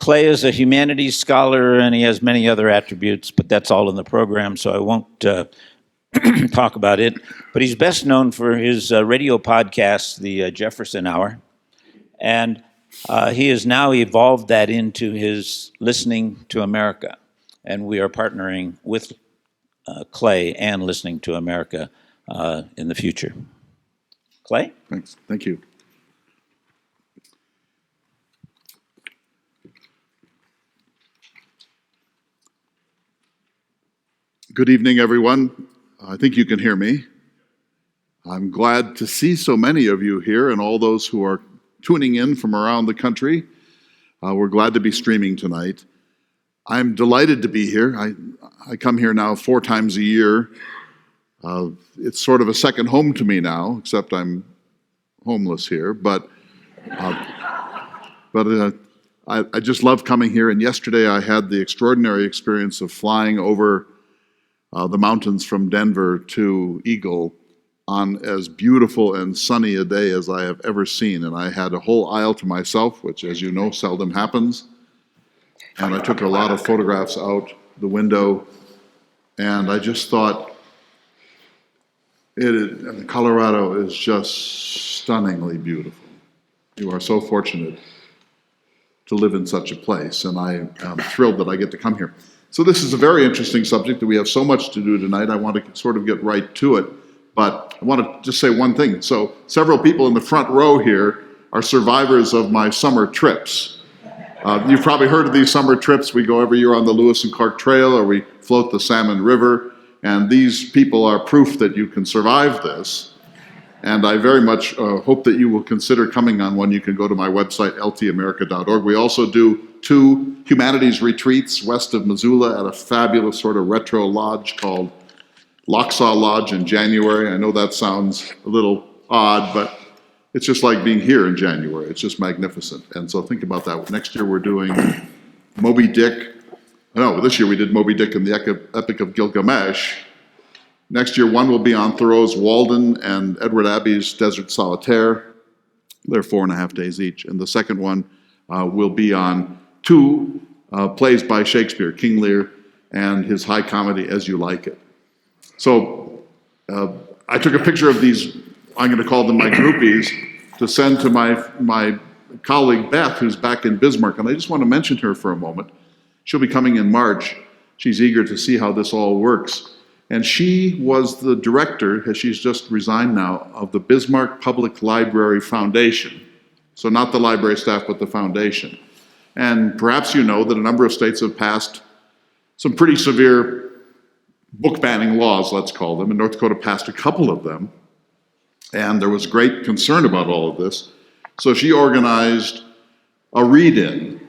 Clay is a humanities scholar, and he has many other attributes, but that's all in the program, so I won't talk about it. But he's best known for his radio podcast, the Jefferson Hour, and he has now evolved that into his Listening to America, and we are partnering with Clay and Listening to America in the future. Clay? Thanks. Thank you. Good evening, everyone. I think you can hear me. I'm glad to see so many of you here and all those who are tuning in from around the country. We're glad to be streaming tonight. I'm delighted to be here. I come here now 4 times a year. It's sort of a second home to me now, except I'm homeless here. But I just love coming here. And yesterday I had the extraordinary experience of flying over the mountains from Denver to Eagle on as beautiful and sunny a day as I have ever seen. And I had a whole aisle to myself, which, as you know, seldom happens. And I took a lot of photographs out the window. And I just thought, Colorado is just stunningly beautiful. You are so fortunate to live in such a place. And I am thrilled that I get to come here. So this is a very interesting subject that we have so much to do tonight. I want to sort of get right to it, but I want to just say one thing. So several people in the front row here are survivors of my summer trips. You've probably heard of these summer trips. We go every year on the Lewis and Clark Trail, or we float the Salmon River, and these people are proof that you can survive this. And I very much hope that you will consider coming on one. You can go to my website, ltamerica.org. We also do 2 humanities retreats west of Missoula at a fabulous sort of retro lodge called Locksaw Lodge in January. I know that sounds a little odd, but it's just like being here in January. It's just magnificent. And so think about that. Next year we're doing Moby Dick. No, this year we did Moby Dick and the Epic of Gilgamesh. Next year, one will be on Thoreau's Walden and Edward Abbey's Desert Solitaire. They're 4.5 days each. And the second one will be on 2 plays by Shakespeare, King Lear and his high comedy, As You Like It. So I took a picture of these, I'm going to call them my groupies, to send to my colleague Beth, who's back in Bismarck. And I just want to mention her for a moment. She'll be coming in March. She's eager to see how this all works. And she was the director, as she's just resigned now, of the Bismarck Public Library Foundation. So not the library staff, but the foundation. And perhaps you know that a number of states have passed some pretty severe book banning laws, let's call them, and North Dakota passed a couple of them. And there was great concern about all of this. So she organized a read-in.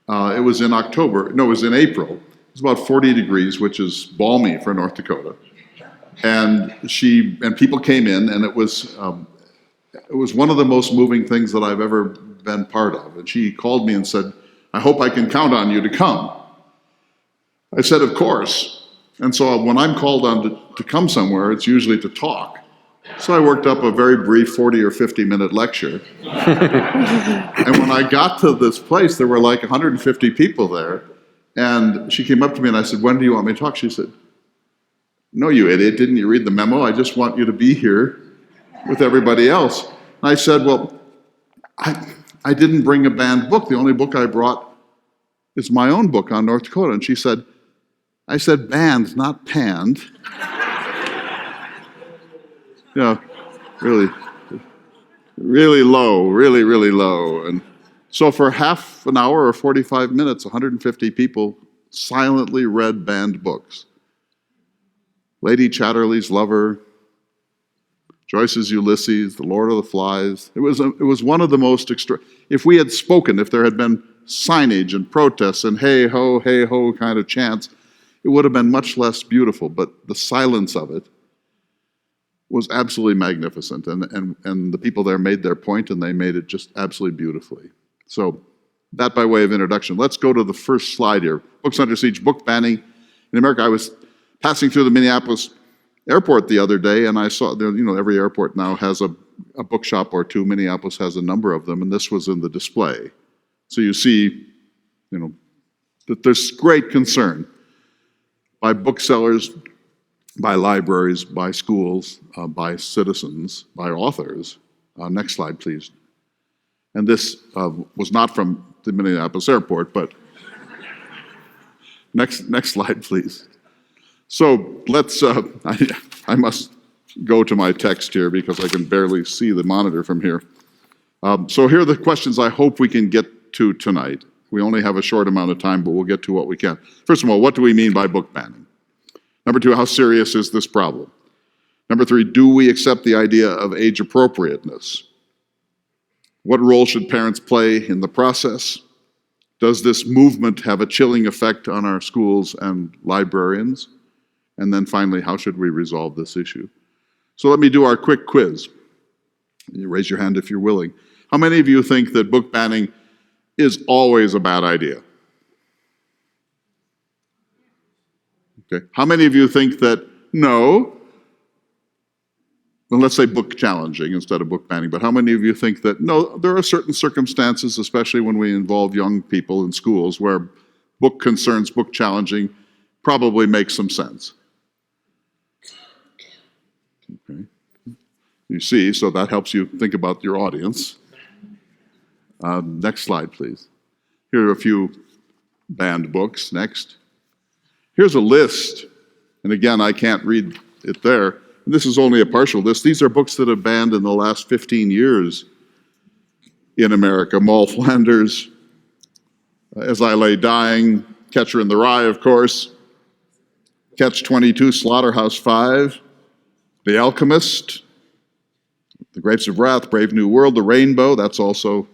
It was in April. It was about 40 degrees, which is balmy for North Dakota. And people came in, and it was one of the most moving things that I've ever been part of. And she called me and said, "I hope I can count on you to come." I said, "Of course." And so when I'm called on to come somewhere, it's usually to talk. So I worked up a very brief 40 or 50-minute lecture. And when I got to this place, there were like 150 people there. And she came up to me and I said, "When do you want me to talk?" She said, "No, you idiot, didn't you read the memo? I just want you to be here with everybody else." And I said, "Well, I didn't bring a banned book. The only book I brought is my own book on North Dakota." And she said, "I said banned, not panned." Yeah, really low, really low. And so for half an hour or 45 minutes, 150 people silently read banned books. Lady Chatterley's Lover, Joyce's Ulysses, The Lord of the Flies. It was one of the most if we had spoken, if there had been signage and protests and hey ho kind of chants, it would have been much less beautiful. But the silence of it was absolutely magnificent. And the people there made their point, and they made it just absolutely beautifully. So that by way of introduction. Let's go to the first slide here. Books Under Siege, book banning. In America, I was passing through the Minneapolis airport the other day, and I saw, every airport now has a bookshop or two. Minneapolis has a number of them, and this was in the display. So you see that there's great concern by booksellers, by libraries, by schools, by citizens, by authors. Next slide, please. And this was not from the Minneapolis airport, but next slide, please. So let's, I must go to my text here because I can barely see the monitor from here. So here are the questions I hope we can get to tonight. We only have a short amount of time, but we'll get to what we can. First of all, what do we mean by book banning? Number two, how serious is this problem? Number three, do we accept the idea of age appropriateness? What role should parents play in the process? Does this movement have a chilling effect on our schools and librarians? And then finally, how should we resolve this issue? So let me do our quick quiz. You raise your hand if you're willing. How many of you think that book banning is always a bad idea? Okay. How many of you think that no? Well, let's say book challenging instead of book banning, but how many of you think that no, there are certain circumstances, especially when we involve young people in schools, where book concerns, book challenging probably makes some sense? Okay. You see, so that helps you think about your audience. Next slide, please. Here are a few banned books. Next. Here's a list, and again, I can't read it there. This is only a partial list. These are books that have banned in the last 15 years in America. Moll Flanders, As I Lay Dying, Catcher in the Rye, of course, Catch-22, Slaughterhouse-Five, The Alchemist, The Grapes of Wrath, Brave New World, The Rainbow, that's also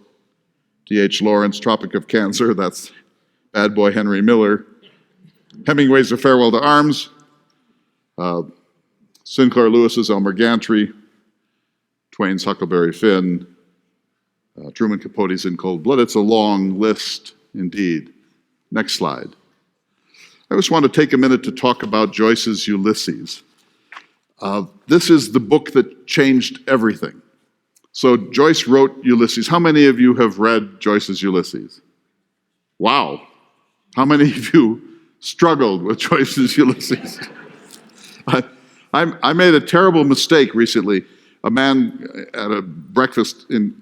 D.H. Lawrence, Tropic of Cancer, that's Bad Boy Henry Miller, Hemingway's A Farewell to Arms, Sinclair Lewis's Elmer Gantry, Twain's Huckleberry Finn, Truman Capote's In Cold Blood. It's a long list indeed. Next slide. I just want to take a minute to talk about Joyce's Ulysses. This is the book that changed everything. So Joyce wrote Ulysses. How many of you have read Joyce's Ulysses? Wow. How many of you struggled with Joyce's Ulysses? I made a terrible mistake recently. A man at a breakfast in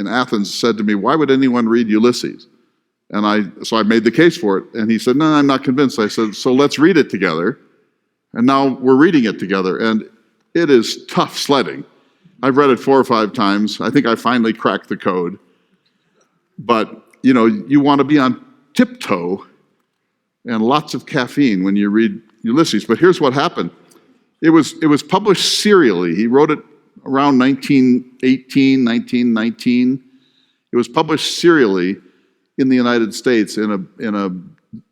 Athens said to me, "Why would anyone read Ulysses?" And so I made the case for it. And he said, "No, I'm not convinced." I said, "So let's read it together." And now we're reading it together. And it is tough sledding. I've read it 4 or 5 times. I think I finally cracked the code. But, you want to be on tiptoe and lots of caffeine when you read Ulysses. But here's what happened. It was published serially. He wrote it around 1918, 1919. It was published serially in the United States in a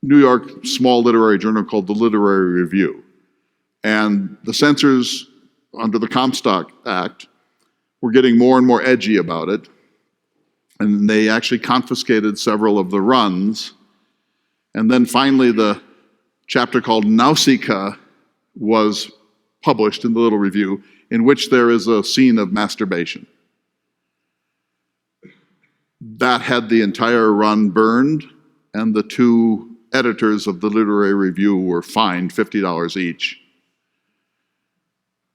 New York small literary journal called the Literary Review. And the censors under the Comstock Act were getting more and more edgy about it. And they actually confiscated several of the runs. And then finally the chapter called Nausicaa was published in the Little Review, in which there is a scene of masturbation. That had the entire run burned, and the 2 editors of the Literary Review were fined $50 each.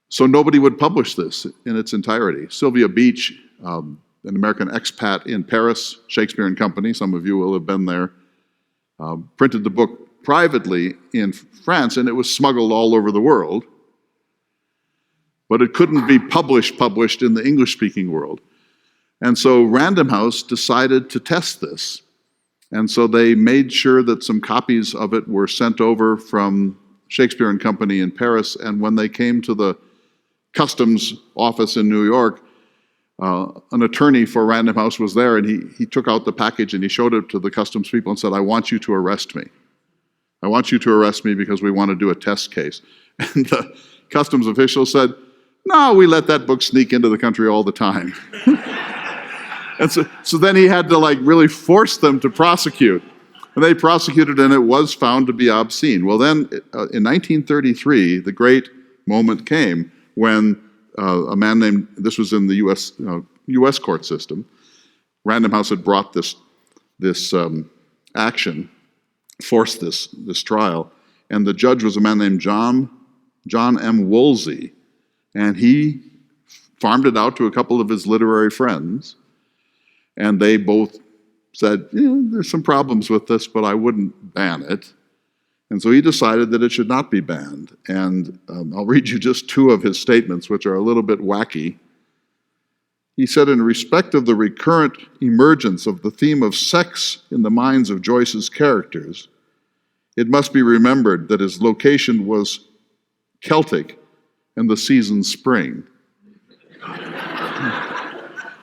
So nobody would publish this in its entirety. Sylvia Beach, an American expat in Paris, Shakespeare and Company, some of you will have been there, printed the book privately in France, and it was smuggled all over the world. But it couldn't be published in the English-speaking world. And so Random House decided to test this. And so they made sure that some copies of it were sent over from Shakespeare and Company in Paris, and when they came to the customs office in New York, an attorney for Random House was there, and he took out the package and he showed it to the customs people and said, "I want you to arrest me. I want you to arrest me because we want to do a test case." And the customs official said, "No, we let that book sneak into the country all the time." And so then he had to really force them to prosecute. And they prosecuted, and it was found to be obscene. Well, then in 1933, the great moment came when a man named, this was in the U.S. Court system, Random House had brought this action forced this trial. And the judge was a man named John M. Woolsey, and he farmed it out to a couple of his literary friends, and they both said, there's some problems with this, but I wouldn't ban it. And so he decided that it should not be banned. And I'll read you just two of his statements, which are a little bit wacky. He said, in respect of the recurrent emergence of the theme of sex in the minds of Joyce's characters, it must be remembered that his location was Celtic and the season spring.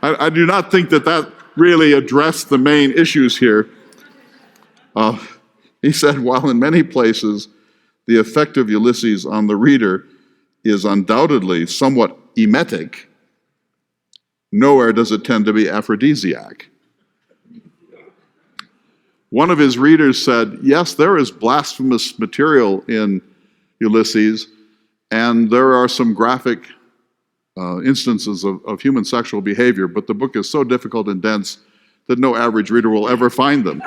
I do not think that really addressed the main issues here. He said, while in many places the effect of Ulysses on the reader is undoubtedly somewhat emetic, nowhere does it tend to be aphrodisiac. One of his readers said, yes, there is blasphemous material in Ulysses, and there are some graphic instances of human sexual behavior, but the book is so difficult and dense that no average reader will ever find them.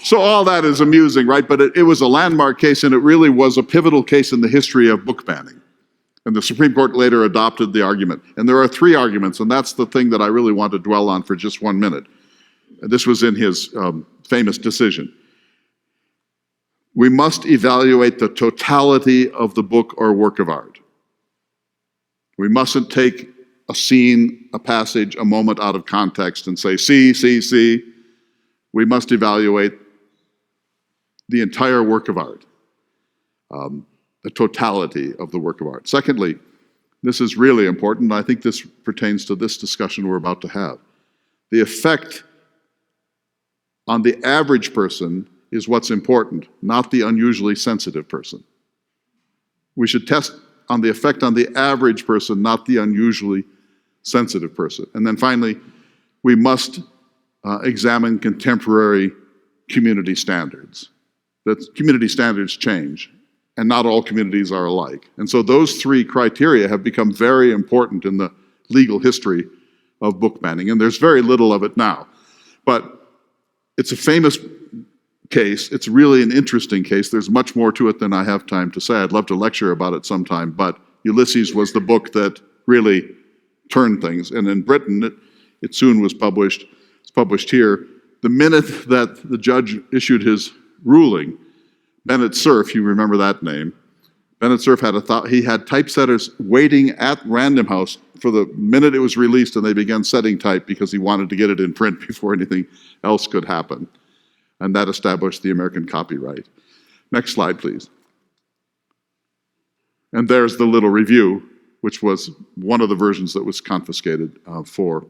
So all that is amusing, right? But it was a landmark case, and it really was a pivotal case in the history of book banning. And the Supreme Court later adopted the argument. And there are three arguments, and that's the thing that I really want to dwell on for just 1 minute. This was in his famous decision. We must evaluate the totality of the book or work of art. We mustn't take a scene, a passage, a moment out of context and say, see. We must evaluate the entire work of art, the totality of the work of art. Secondly, this is really important, and I think this pertains to this discussion we're about to have. The effect on the average person is what's important, not the unusually sensitive person. We should test on the effect on the average person, not the unusually sensitive person. And then finally, we must examine contemporary community standards. That community standards change, and not all communities are alike. And so those three criteria have become very important in the legal history of book banning, and there's very little of it now. But it's a famous case. It's really an interesting case. There's much more to it than I have time to say. I'd love to lecture about it sometime, but Ulysses was the book that really turned things. And in Britain, it soon was published. It's published here. The minute that the judge issued his ruling, Bennett Cerf, you remember that name, Bennett Cerf he had typesetters waiting at Random House for the minute it was released, and they began setting type because he wanted to get it in print before anything else could happen. And that established the American copyright. Next slide, please. And there's the little review, which was one of the versions that was confiscated before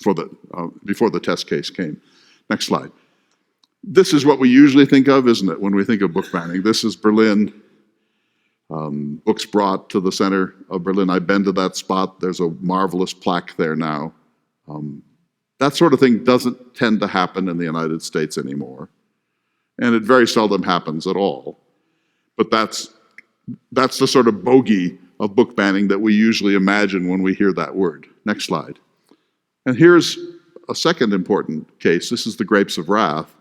the test case came. Next slide. This is what we usually think of, isn't it, when we think of book banning? This is Berlin. Books brought to the center of Berlin. I've been to that spot. There's a marvelous plaque there now. That sort of thing doesn't tend to happen in the United States anymore. And it very seldom happens at all. But that's the sort of bogey of book banning that we usually imagine when we hear that word. Next slide. And here's a second important case. This is the Grapes of Wrath.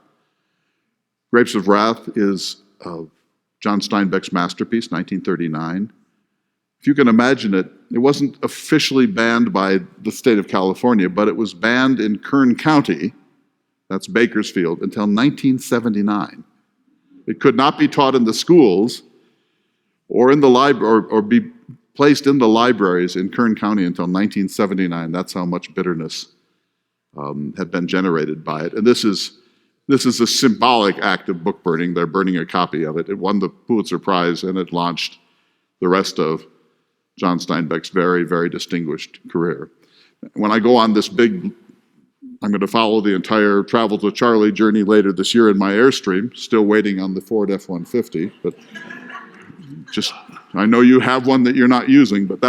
Grapes of Wrath is John Steinbeck's masterpiece, 1939. If you can imagine it, it wasn't officially banned by the state of California, but it was banned in Kern County, that's Bakersfield, until 1979. It could not be taught in the schools or in the library or be placed in the libraries in Kern County until 1979. That's how much bitterness had been generated by it. And this is a symbolic act of book burning. They're burning a copy of it. It won the Pulitzer Prize, and it launched the rest of John Steinbeck's very, very distinguished career. When I go on this I'm going to follow the entire Travel to Charlie journey later this year in my Airstream, still waiting on the Ford F-150, but I know you have one that you're not using, but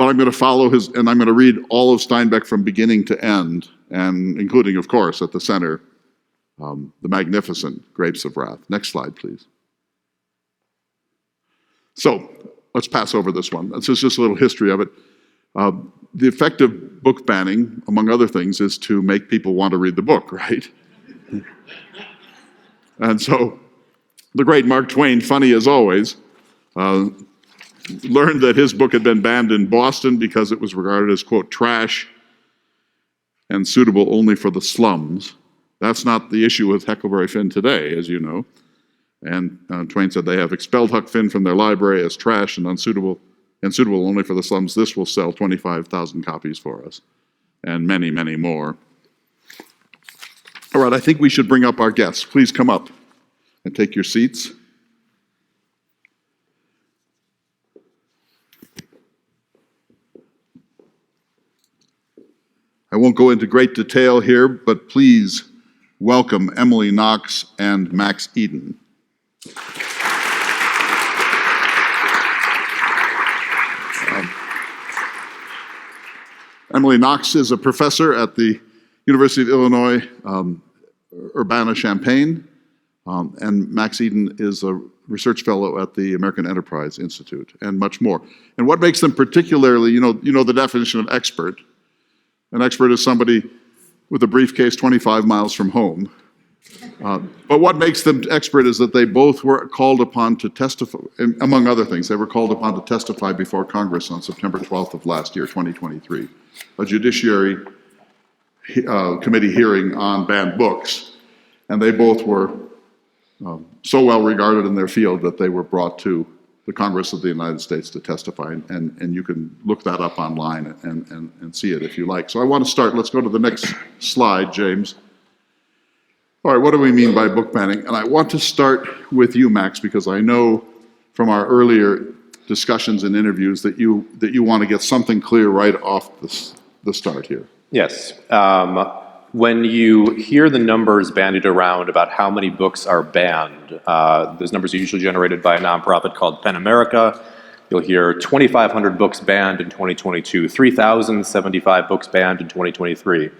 I'm going to follow and I'm going to read all of Steinbeck from beginning to end, and including, of course, at the center, the magnificent Grapes of Wrath. Next slide, please. So let's pass over this one. This is just a little history of it. the effect of book banning, among other things, is to make people want to read the book, right? And so the great Mark Twain, funny as always, learned that his book had been banned in Boston because it was regarded as, quote, trash and suitable only for the slums. That's not the issue with Huckleberry Finn today, as you know. And Twain said they have expelled Huck Finn from their library as trash and unsuitable only for the slums. This will sell 25,000 copies for us, and many, many more. All right, I think we should bring up our guests. Please come up and take your seats. I won't go into great detail here, but please welcome Emily Knox and Max Eden. Emily Knox is a professor at the University of Illinois, Urbana-Champaign, and Max Eden is a research fellow at the American Enterprise Institute, and much more. And what makes them particularly, you know the definition of expert. An expert is somebody with a briefcase 25 miles from home. But what makes them expert is that they both were called upon to testify, among other things, they were called upon to testify before Congress on September 12th of last year, 2023, a judiciary committee hearing on banned books. And they both were so well regarded in their field that they were brought to the Congress of the United States to testify, and you can look that up online and see it if you like. So I want to start, let's go to the next slide, James. All right, what do we mean by book banning? And I want to start with you, Max, because I know from our earlier discussions and interviews that you want to get something clear right off the start here. Yes. When you hear the numbers bandied around about how many books are banned, those numbers are usually generated by a nonprofit called PEN America. You'll hear 2,500 books banned in 2022, 3,075 books banned in 2023.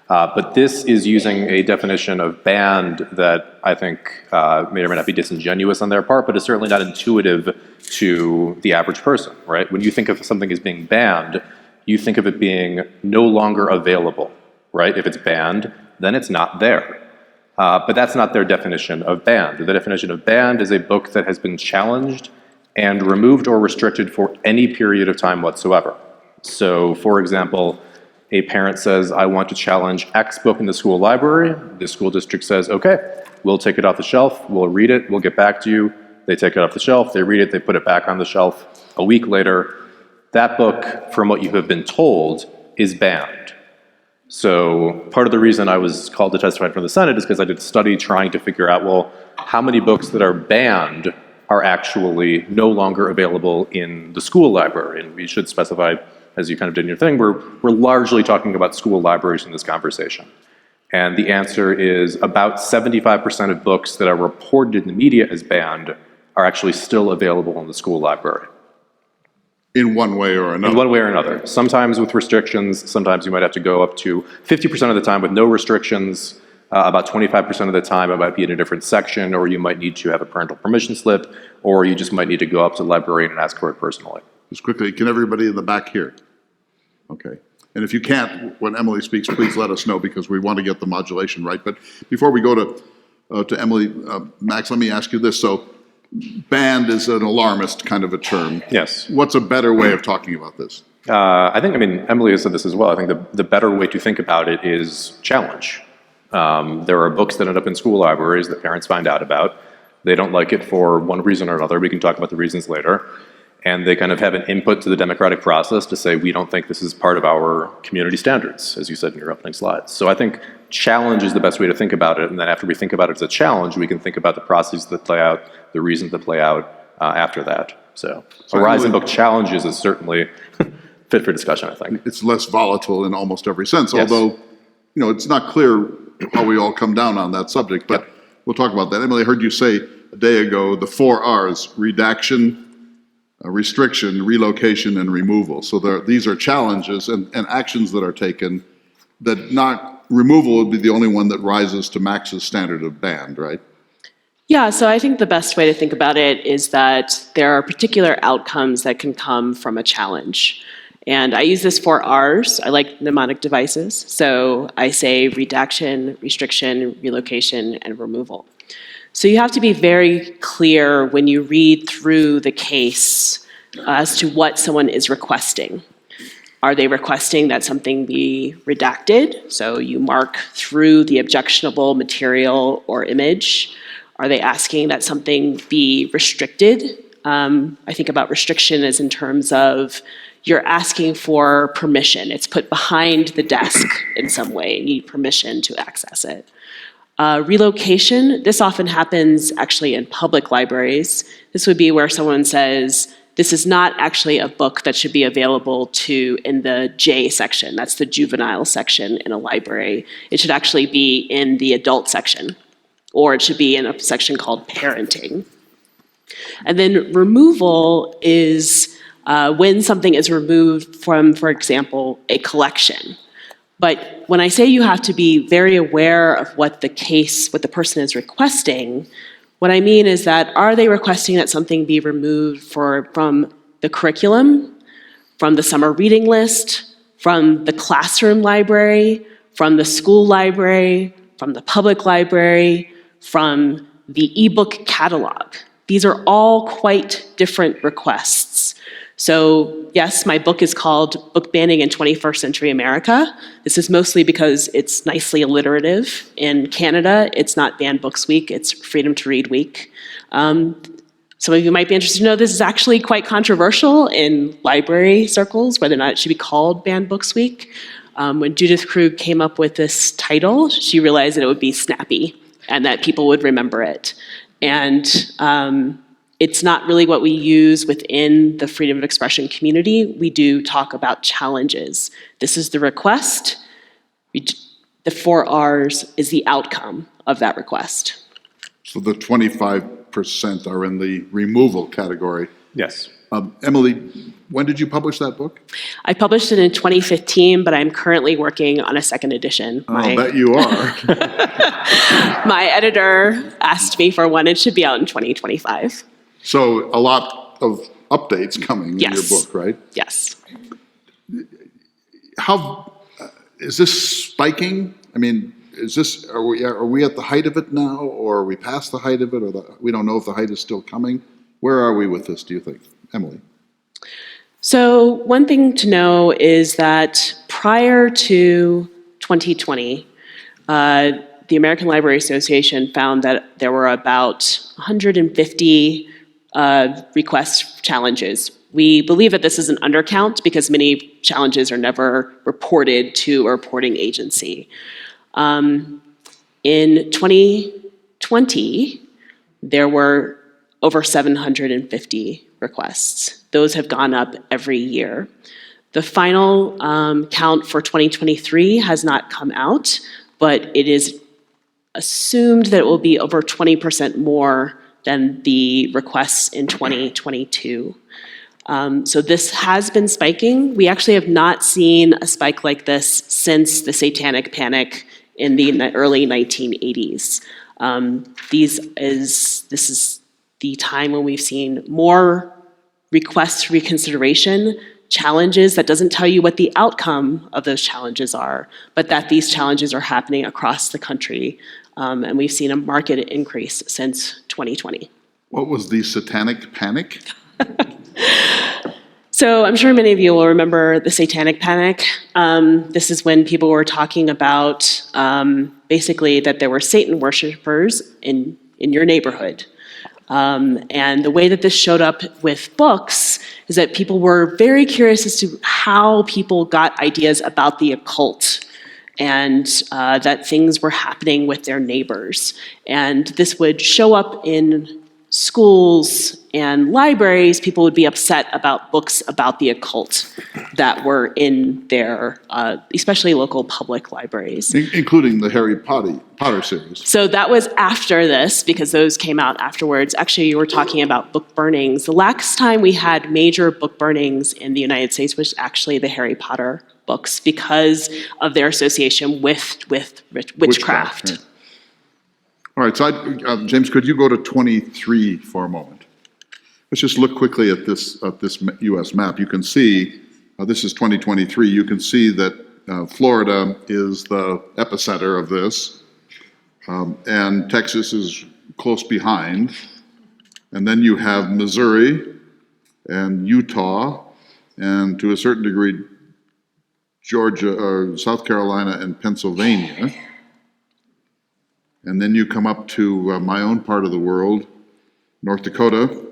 But this is using a definition of banned that I think may or may not be disingenuous on their part, but is certainly not intuitive to the average person, right? When you think of something as being banned, you think of it being no longer available. Right? If it's banned, then it's not there. But that's not their definition of banned. The definition of banned is a book that has been challenged and removed or restricted for any period of time whatsoever. So, for example, a parent says, I want to challenge X book in the school library. The school district says, okay, we'll take it off the shelf, we'll read it, we'll get back to you. They take it off the shelf, they read it, they put it back on the shelf. A week later, that book, from what you have been told, is banned. So part of the reason I was called to testify from the Senate is because I did a study trying to figure out, well, how many books that are banned are actually no longer available in the school library? And we should specify, as you kind of did in your thing, we're largely talking about school libraries in this conversation. And the answer is about 75% of books that are reported in the media as banned are actually still available in the school library. In one way or another. In one way or another. Sometimes with restrictions, sometimes you might have to go up to 50% of the time with no restrictions. About 25% of the time it might be in a different section, or you might need to have a parental permission slip, or you just might need to go up to the librarian and ask for it personally. Just quickly, can everybody in the back hear? Okay. And if you can't, when Emily speaks, please let us know because we want to get the modulation right. But before we go to Emily, Max, let me ask you this. So banned is an alarmist kind of a term. Yes. What's a better way of talking about this? Emily has said this as well. I think the better way to think about it is challenge. There are books that end up in school libraries that parents find out about. They don't like it for one reason or another. We can talk about the reasons later. And they kind of have an input to the democratic process to say, we don't think this is part of our community standards, as you said in your opening slides. So I think challenge is the best way to think about it. And then after we think about it as a challenge, we can think about the processes that play out, the reasons that play out after that. So a rise in book challenges is certainly fit for discussion, I think. It's less volatile in almost every sense, Yes. although, it's not clear how we all come down on that subject, but we'll talk about that. Emily, I heard you say a day ago the 4 R's: redaction, restriction, relocation, and removal. So these are challenges and actions that are taken that not removal would be the only one that rises to Max's standard of banned, right? Yeah, so I think the best way to think about it is that there are particular outcomes that can come from a challenge. And I use this for R's. I like mnemonic devices. So I say redaction, restriction, relocation, and removal. So you have to be very clear when you read through the case as to what someone is requesting. Are they requesting that something be redacted? So you mark through the objectionable material or image. Are they asking that something be restricted? I think about restriction as in terms of you're asking for permission. It's put behind the desk in some way. You need permission to access it. Relocation, this often happens actually in public libraries. This would be where someone says, this is not actually a book that should be available in the J section. That's the juvenile section in a library. It should actually be in the adult section, or it should be in a section called parenting. And then removal is when something is removed from, for example, a collection. But when I say you have to be very aware of what the person is requesting, what I mean is that are they requesting that something be removed from the curriculum, from the summer reading list, from the classroom library, from the school library, from the public library, from the ebook catalog? These are all quite different requests. So yes, my book is called Book Banning in 21st Century America. This is mostly because it's nicely alliterative. In Canada, it's not Banned Books Week, it's Freedom to Read Week. Some of you might be interested to know this is actually quite controversial in library circles, whether or not it should be called Banned Books Week. When Judith Krug came up with this title, she realized that it would be snappy and that people would remember it. And it's not really what we use within the freedom of expression community. We do talk about challenges. This is the request. The 4 R's is the outcome of that request. So the 25% are in the removal category. Yes. Emily, when did you publish that book? I published it in 2015, but I'm currently working on a second edition. I'll bet you are. My editor asked me for one. It should be out in 2025. So a lot of updates coming in your book, right? Yes. How is this spiking? I mean, are we at the height of it now, or are we past the height of it, or we don't know if the height is still coming? Where are we with this, do you think? Emily? So one thing to know is that prior to 2020, the American Library Association found that there were about 150 request challenges. We believe that this is an undercount because many challenges are never reported to a reporting agency. In 2020, there were over 750 requests. Those have gone up every year. The final count for 2023 has not come out, but it is assumed that it will be over 20% more than the requests in 2022. So this has been spiking. We actually have not seen a spike like this since the Satanic Panic in the early 1980s. This is the time when we've seen more requests for reconsideration, challenges that doesn't tell you what the outcome of those challenges are, but that these challenges are happening across the country. And we've seen a marked increase since 2020. What was the Satanic Panic? So I'm sure many of you will remember the Satanic Panic. This is when people were talking about basically that there were Satan worshipers in your neighborhood. And the way that this showed up with books is that people were very curious as to how people got ideas about the occult and that things were happening with their neighbors. And this would show up in schools and libraries. People would be upset about books about the occult that were in their, especially local public libraries. Including the Harry Potter series. So that was after this, because those came out afterwards. Actually, you were talking about book burnings. The last time we had major book burnings in the United States was actually the Harry Potter books because of their association with witchcraft. Yeah. All right, so James, could you go to 23 for a moment? Let's just look quickly at this U.S. map. You can see This is 2023. You can see that Florida is the epicenter of this, and Texas is close behind. And then you have Missouri and Utah, and to a certain degree, Georgia, or South Carolina and Pennsylvania. And then you come up to my own part of the world, North Dakota,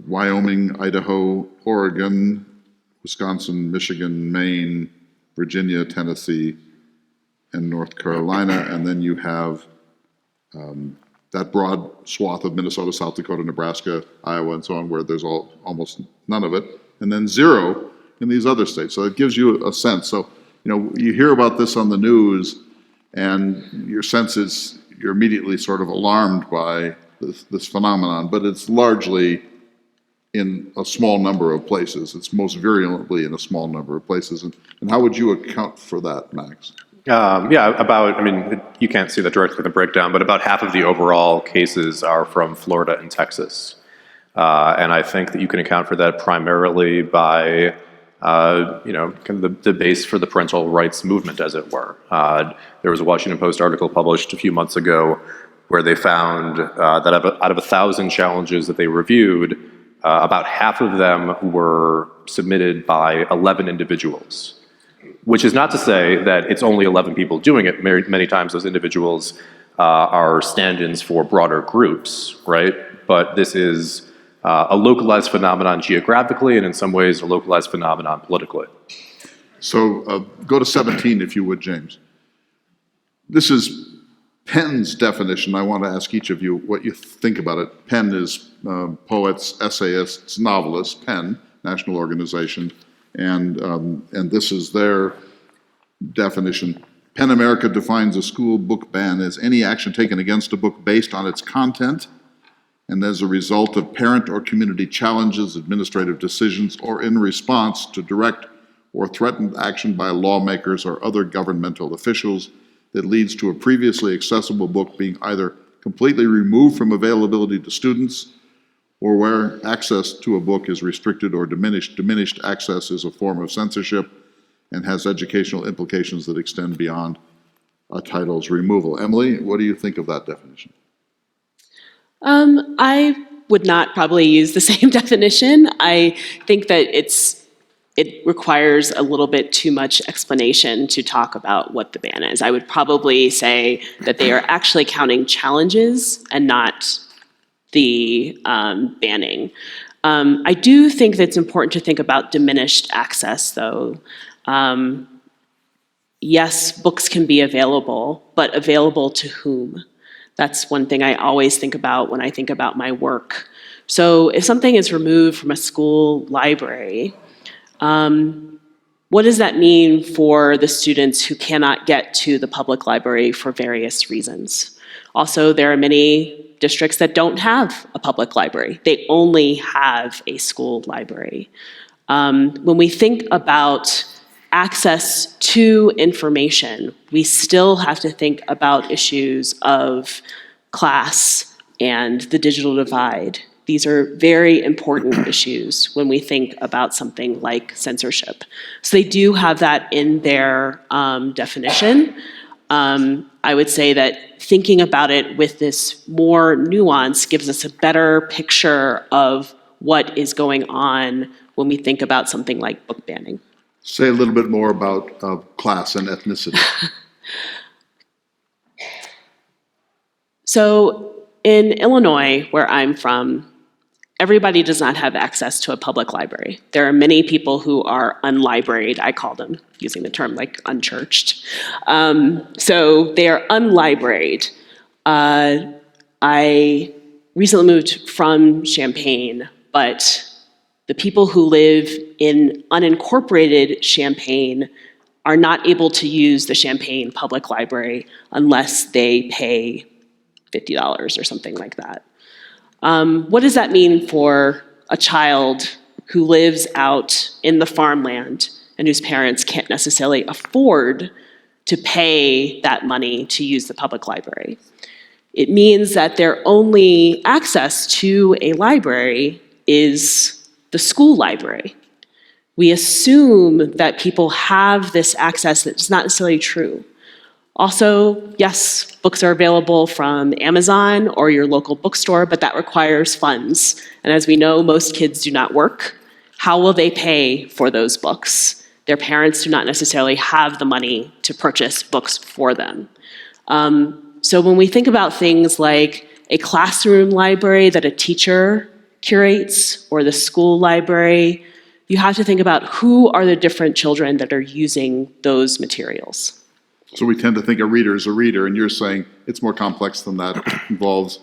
Wyoming, Idaho, Oregon, Wisconsin, Michigan, Maine, Virginia, Tennessee, and North Carolina. And then you have that broad swath of Minnesota, South Dakota, Nebraska, Iowa, and so on, where there's almost none of it. And then zero in these other states. So it gives you a sense. So, you hear about this on the news, and your sense is you're immediately sort of alarmed by this phenomenon, but it's largely in a small number of places. It's most virulently in a small number of places. And how would you account for that, Max? You can't see that directly in the breakdown, but about half of the overall cases are from Florida and Texas. And I think that you can account for that primarily by kind of the base for the parental rights movement, as it were. There was a Washington Post article published a few months ago where they found that out of 1,000 challenges that they reviewed, about half of them were submitted by 11 individuals, which is not to say that it's only 11 people doing it. Many times those individuals are stand-ins for broader groups, right? But this is a localized phenomenon geographically, and in some ways a localized phenomenon politically. So go to 17, if you would, James. This is Penn's definition. I want to ask each of you what you think about it. Penn is poets, essayists, novelists. Penn, national organization, and this is their definition. PEN America defines a school book ban as any action taken against a book based on its content and as a result of parent or community challenges, administrative decisions, or in response to direct or threatened action by lawmakers or other governmental officials that leads to a previously accessible book being either completely removed from availability to students or where access to a book is restricted or diminished. Diminished access is a form of censorship and has educational implications that extend beyond a title's removal. Emily, what do you think of that definition? I would not probably use the same definition. I think that it requires a little bit too much explanation to talk about what the ban is. I would probably say that they are actually counting challenges and not the banning. I do think that it's important to think about diminished access, though. Yes, books can be available, but available to whom? That's one thing I always think about when I think about my work. So if something is removed from a school library, what does that mean for the students who cannot get to the public library for various reasons? Also, there are many districts that don't have a public library. They only have a school library. When we think about access to information, we still have to think about issues of class and the digital divide. These are very important issues when we think about something like censorship. So they do have that in their definition. I would say that thinking about it with this more nuance gives us a better picture of what is going on when we think about something like book banning. Say a little bit more about class and ethnicity. So in Illinois, where I'm from, everybody does not have access to a public library. There are many people who are unlibraried, I call them, using the term like unchurched. So they are unlibraried. I recently moved from Champaign, but the people who live in unincorporated Champaign are not able to use the Champaign Public Library unless they pay $50 or something like that. What does that mean for a child who lives out in the farmland and whose parents can't necessarily afford to pay that money to use the public library? It means that their only access to a library is the school library. we assume that people have this access that's not necessarily true. Also, yes, books are available from Amazon or your local bookstore, but that requires funds. And as we know, most kids do not work. How will they pay for those books? Their parents do not necessarily have the money to purchase books for them. So when we think about things like a classroom library that a teacher curates or the school library, you have to think about who are the different children that are using those materials. So we tend to think a reader is a reader, and you're saying it's more complex than that. It involves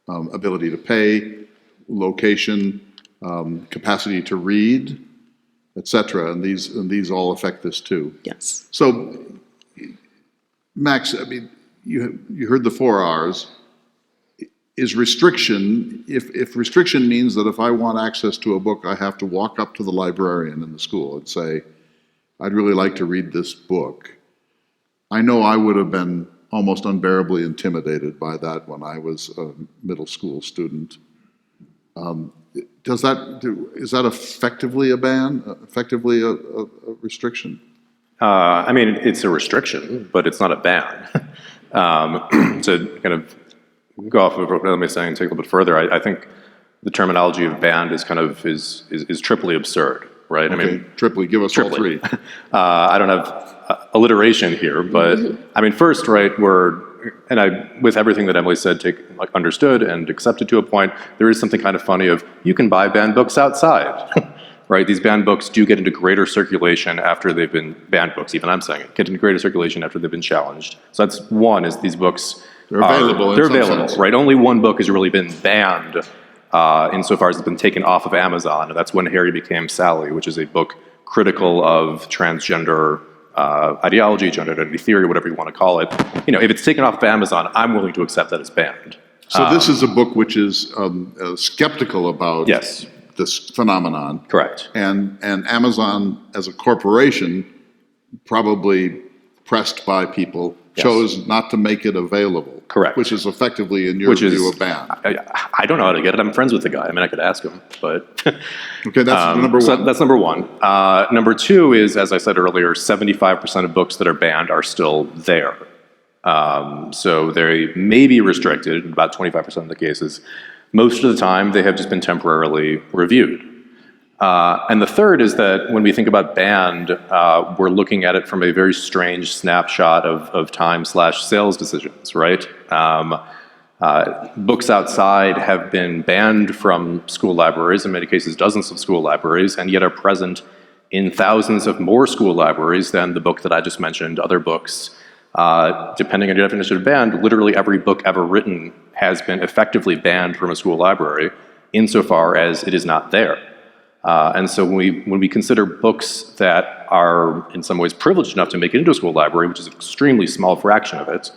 ability to pay, location, capacity to read, etc. And these all affect this too. Yes. So, Max, I mean, you heard the 4 R's. Is restriction, if restriction means that if I want access to a book, I have to walk up to the librarian in the school and say, I'd really like to read this book. I know I would have been almost unbearably intimidated by that when I was a middle school student. Is that effectively a ban, effectively a restriction? I mean, it's a restriction, but it's not a ban. To kind of go off of what Emily was saying and take a little bit further, I think the terminology of banned is kind of is triply absurd, right? Okay, I mean, triply, give us all three. I don't have alliteration here, but I mean, first, right, with everything that Emily said, understood and accepted to a point, there is something kind of funny of, you can buy banned books outside, right? These banned books do get into greater circulation after they've been, banned books, even I'm saying it, get into greater circulation after they've been challenged. So that's one, is these books, they're available in some sense. right? Only one book has really been banned insofar as it's been taken off of Amazon, and that's When Harry Became Sally, which is a book critical of transgender ideology, gender identity theory, whatever you want to call it. You know, if it's taken off of Amazon, I'm willing to accept that it's banned. So this is a book which is skeptical about Yes. this phenomenon. Correct. And Amazon, as a corporation, probably pressed by people, chose not to make it available. Correct. Which is effectively, in your view, a ban. I don't know how to get it. I'm friends with the guy. I mean, I could ask him, but... Okay, that's number one. So that's number one. Number two is, as I said earlier, 75% of books that are banned are still there. So they may be restricted in about 25% of the cases. Most of the time, they have just been temporarily reviewed. And the third is that when we think about banned, we're looking at it from a very strange snapshot of time/sales decisions, right? Books outside have been banned from school libraries, in many cases dozens of school libraries, and yet are present in thousands of more school libraries than the book that I just mentioned, other books. Depending on your definition of banned, literally every book ever written has been effectively banned from a school library insofar as it is not there. And so when we consider books that are in some ways privileged enough to make it into a school library, which is an extremely small fraction of it,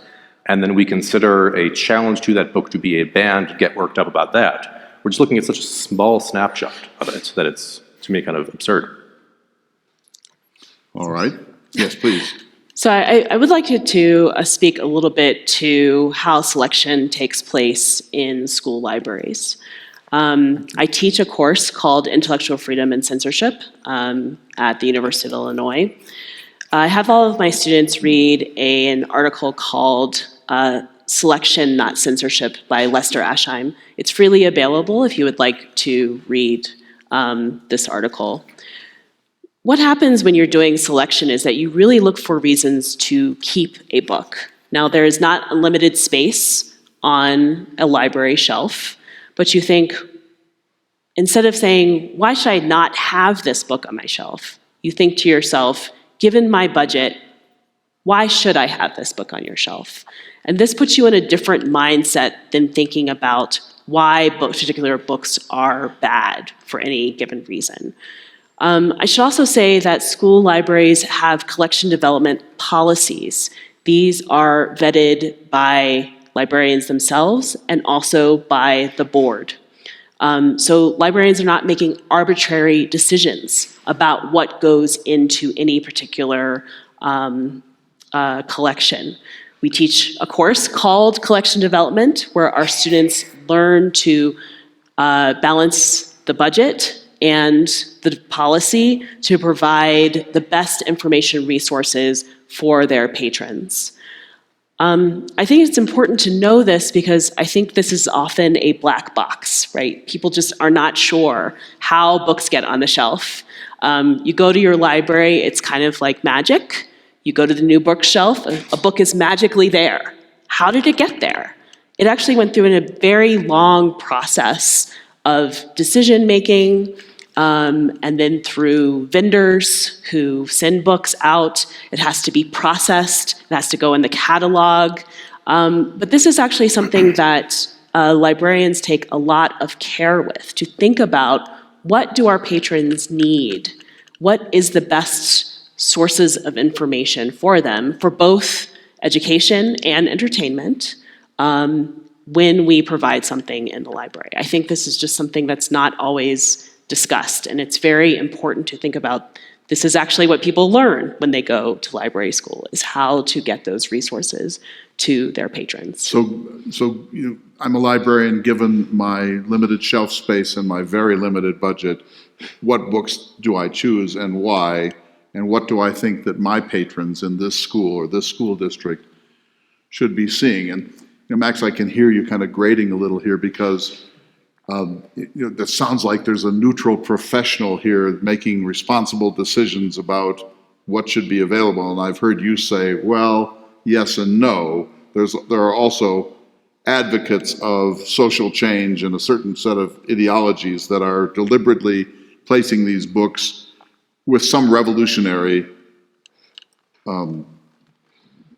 and then we consider a challenge to that book to be a ban, to get worked up about that, we're just looking at such a small snapshot of it that it's, to me, kind of absurd. All right. Yes, please. So I would like you to speak a little bit to how selection takes place in school libraries. I teach a course called Intellectual Freedom and Censorship at the University of Illinois. I have all of my students read an article called Selection, Not Censorship by Lester Ashheim. It's freely available if you would like to read this article. What happens when you're doing selection is that you really look for reasons to keep a book. Now, there is not unlimited space on a library shelf, but you think, instead of saying, why should I not have this book on my shelf? You think to yourself, given my budget, why should I have this book on your shelf? And this puts you in a different mindset than thinking about why particular books are bad for any given reason. I should also say that school libraries have collection development policies. These are vetted by librarians themselves and also by the board. So librarians are not making arbitrary decisions about what goes into any particular collection. We teach a course called Collection Development, where our students learn to balance the budget and the policy to provide the best information resources for their patrons. I think it's important to know this because I think this is often a black box, right? People just are not sure how books get on the shelf. You go to your library, it's kind of like magic. You go to the new bookshelf, a book is magically there. How did it get there? It actually went through a very long process of decision-making, and then through vendors who send books out. It has to be processed. It has to go in the catalog. But this is actually something that librarians take a lot of care with, to think about what do our patrons need? What is the best sources of information for them, for both education and entertainment, when we provide something in the library. I think this is just something that's not always discussed, and it's very important to think about. This is actually what people learn when they go to library school, is how to get those resources to their patrons. So I'm a librarian. Given my limited shelf space and my very limited budget, what books do I choose and why? And what do I think that my patrons in this school or this school district should be seeing? And Max, I can hear you kind of grating a little here because that sounds like there's a neutral professional here making responsible decisions about what should be available. And I've heard you say, well, yes and no. There are also advocates of social change and a certain set of ideologies that are deliberately placing these books with some revolutionary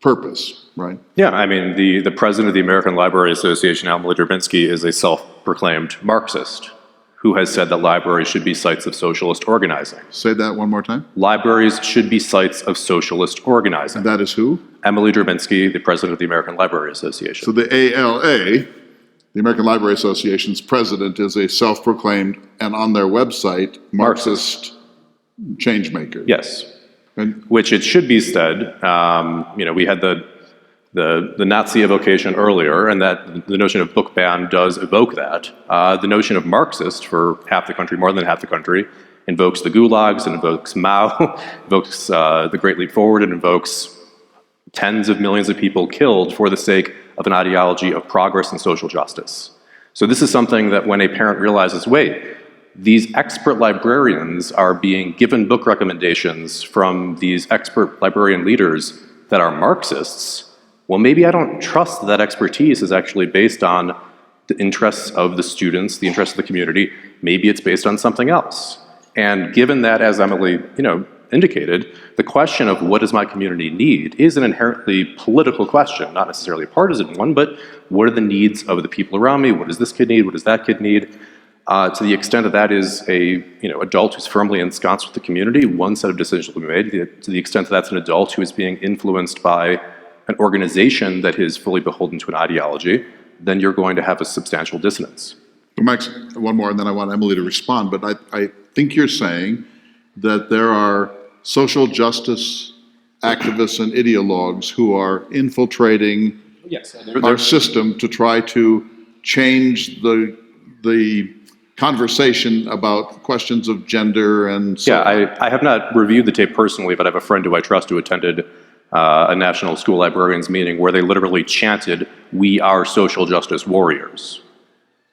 purpose, right? Yeah, I mean, the president of the American Library Association, Emily Drabinski, is a self-proclaimed Marxist who has said that libraries should be sites of socialist organizing. Say that one more time. Libraries should be sites of socialist organizing. And that is who? Emily Drabinski, the president of the American Library Association. So the ALA, the American Library Association's president, is a self-proclaimed, and on their website, Marxist change maker. Yes. And Which it should be said, we had the Nazi evocation earlier, and that the notion of book ban does evoke that. The notion of Marxist for half the country, more than half the country, invokes the gulags, and invokes Mao, invokes the Great Leap Forward, and invokes tens of millions of people killed for the sake of an ideology of progress and social justice. So this is something that when a parent realizes, wait, these expert librarians are being given book recommendations from these expert librarian leaders that are Marxists, well, maybe I don't trust that expertise is actually based on the interests of the students, the interests of the community. Maybe it's based on something else. And given that, as Emily, indicated, the question of what does my community need is an inherently political question, not necessarily a partisan one, but what are the needs of the people around me? What does this kid need? What does that kid need? To the extent that is a adult who's firmly ensconced with the community, one set of decisions will be made. To the extent that that's an adult who is being influenced by an organization that is fully beholden to an ideology, then you're going to have a substantial dissonance. well, Max, one more, and then I want Emily to respond. But I think you're saying that there are social justice activists and ideologues who are infiltrating our system to try to change the conversation about questions of gender and so on. Yeah, I have not reviewed the tape personally, but I have a friend who I trust who attended a national school librarians meeting where they literally chanted, "We are social justice warriors."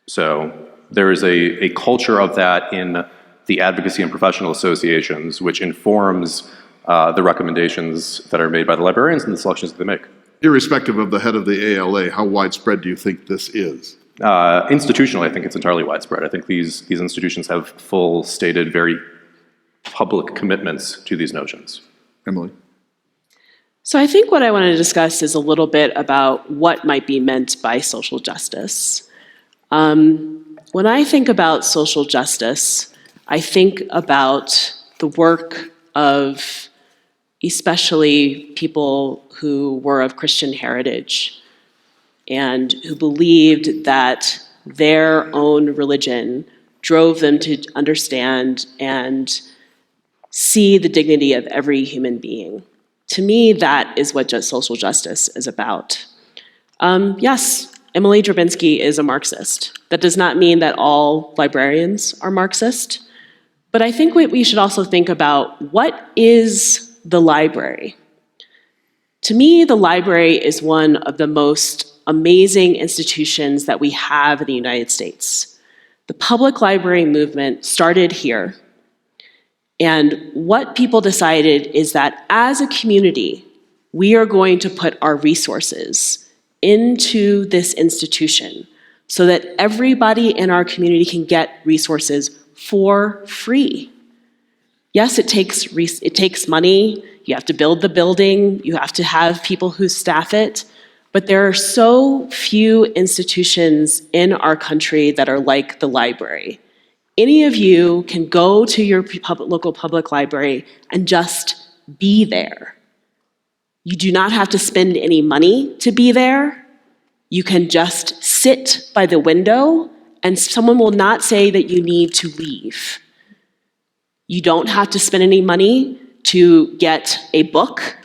So there is a culture of that in the advocacy and professional associations, which informs the recommendations that are made by the librarians and the selections that they make. Irrespective of the head of the ALA, how widespread do you think this is? Institutionally, I think it's entirely widespread. I think these institutions have full stated, very public commitments to these notions. Emily? So I think what I want to discuss is a little bit about what might be meant by social justice. When I think about social justice, I think about the work of especially people who were of Christian heritage and who believed that their own religion drove them to understand and see the dignity of every human being. To me, that is what social justice is about. Yes, Emily Drabinski is a Marxist. That does not mean that all librarians are Marxist, But I think we should also think about, what is the library? To me, the library is one of the most amazing institutions that we have in the United States. The public library movement started here. And what people decided is that as a community, we are going to put our resources into this institution so that everybody in our community can get resources for free. Yes, it takes money. You have to build the building. You have to have people who staff it. But there are so few institutions in our country that are like the library. Any of you can go to your local public library and just be there. You do not have to spend any money to be there. You can just sit by the window and someone will not say that you need to leave. You don't have to spend any money to get a book,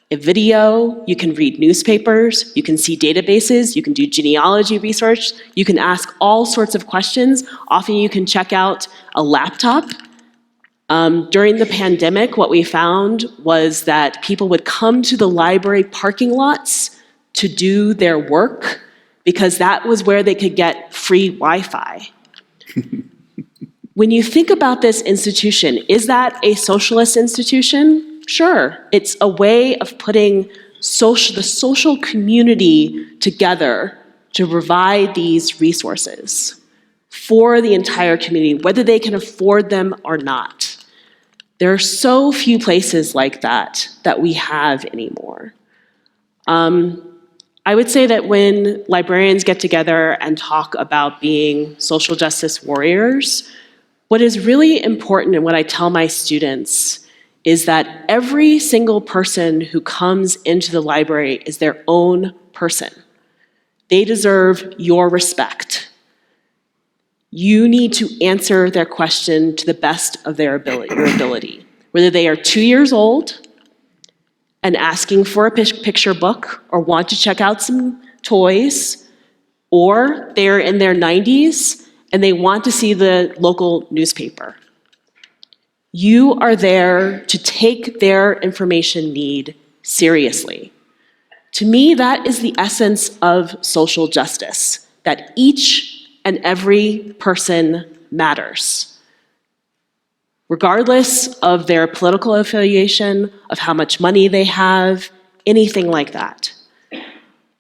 a video. You can read newspapers, you can see databases, you can do genealogy research, you can ask all sorts of questions. Often you can check out a laptop. During the pandemic, what we found was that people would come to the library parking lots to do their work because that was where they could get free Wi-Fi. When you think about this institution, is that a socialist institution? Sure, it's a way of putting the social community together to provide these resources for the entire community, whether they can afford them or not. There are so few places like that we have anymore. I would say that when librarians get together and talk about being social justice warriors, what is really important and what I tell my students is that every single person who comes into the library is their own person. They deserve your respect. You need to answer their question to the best of your ability. Whether they are 2 years old and asking for a picture book or want to check out some toys, or they're in their 90s and they want to see the local newspaper. You are there to take their information need seriously. To me, that is the essence of social justice, that each and every person matters, regardless of their political affiliation, of how much money they have, anything like that.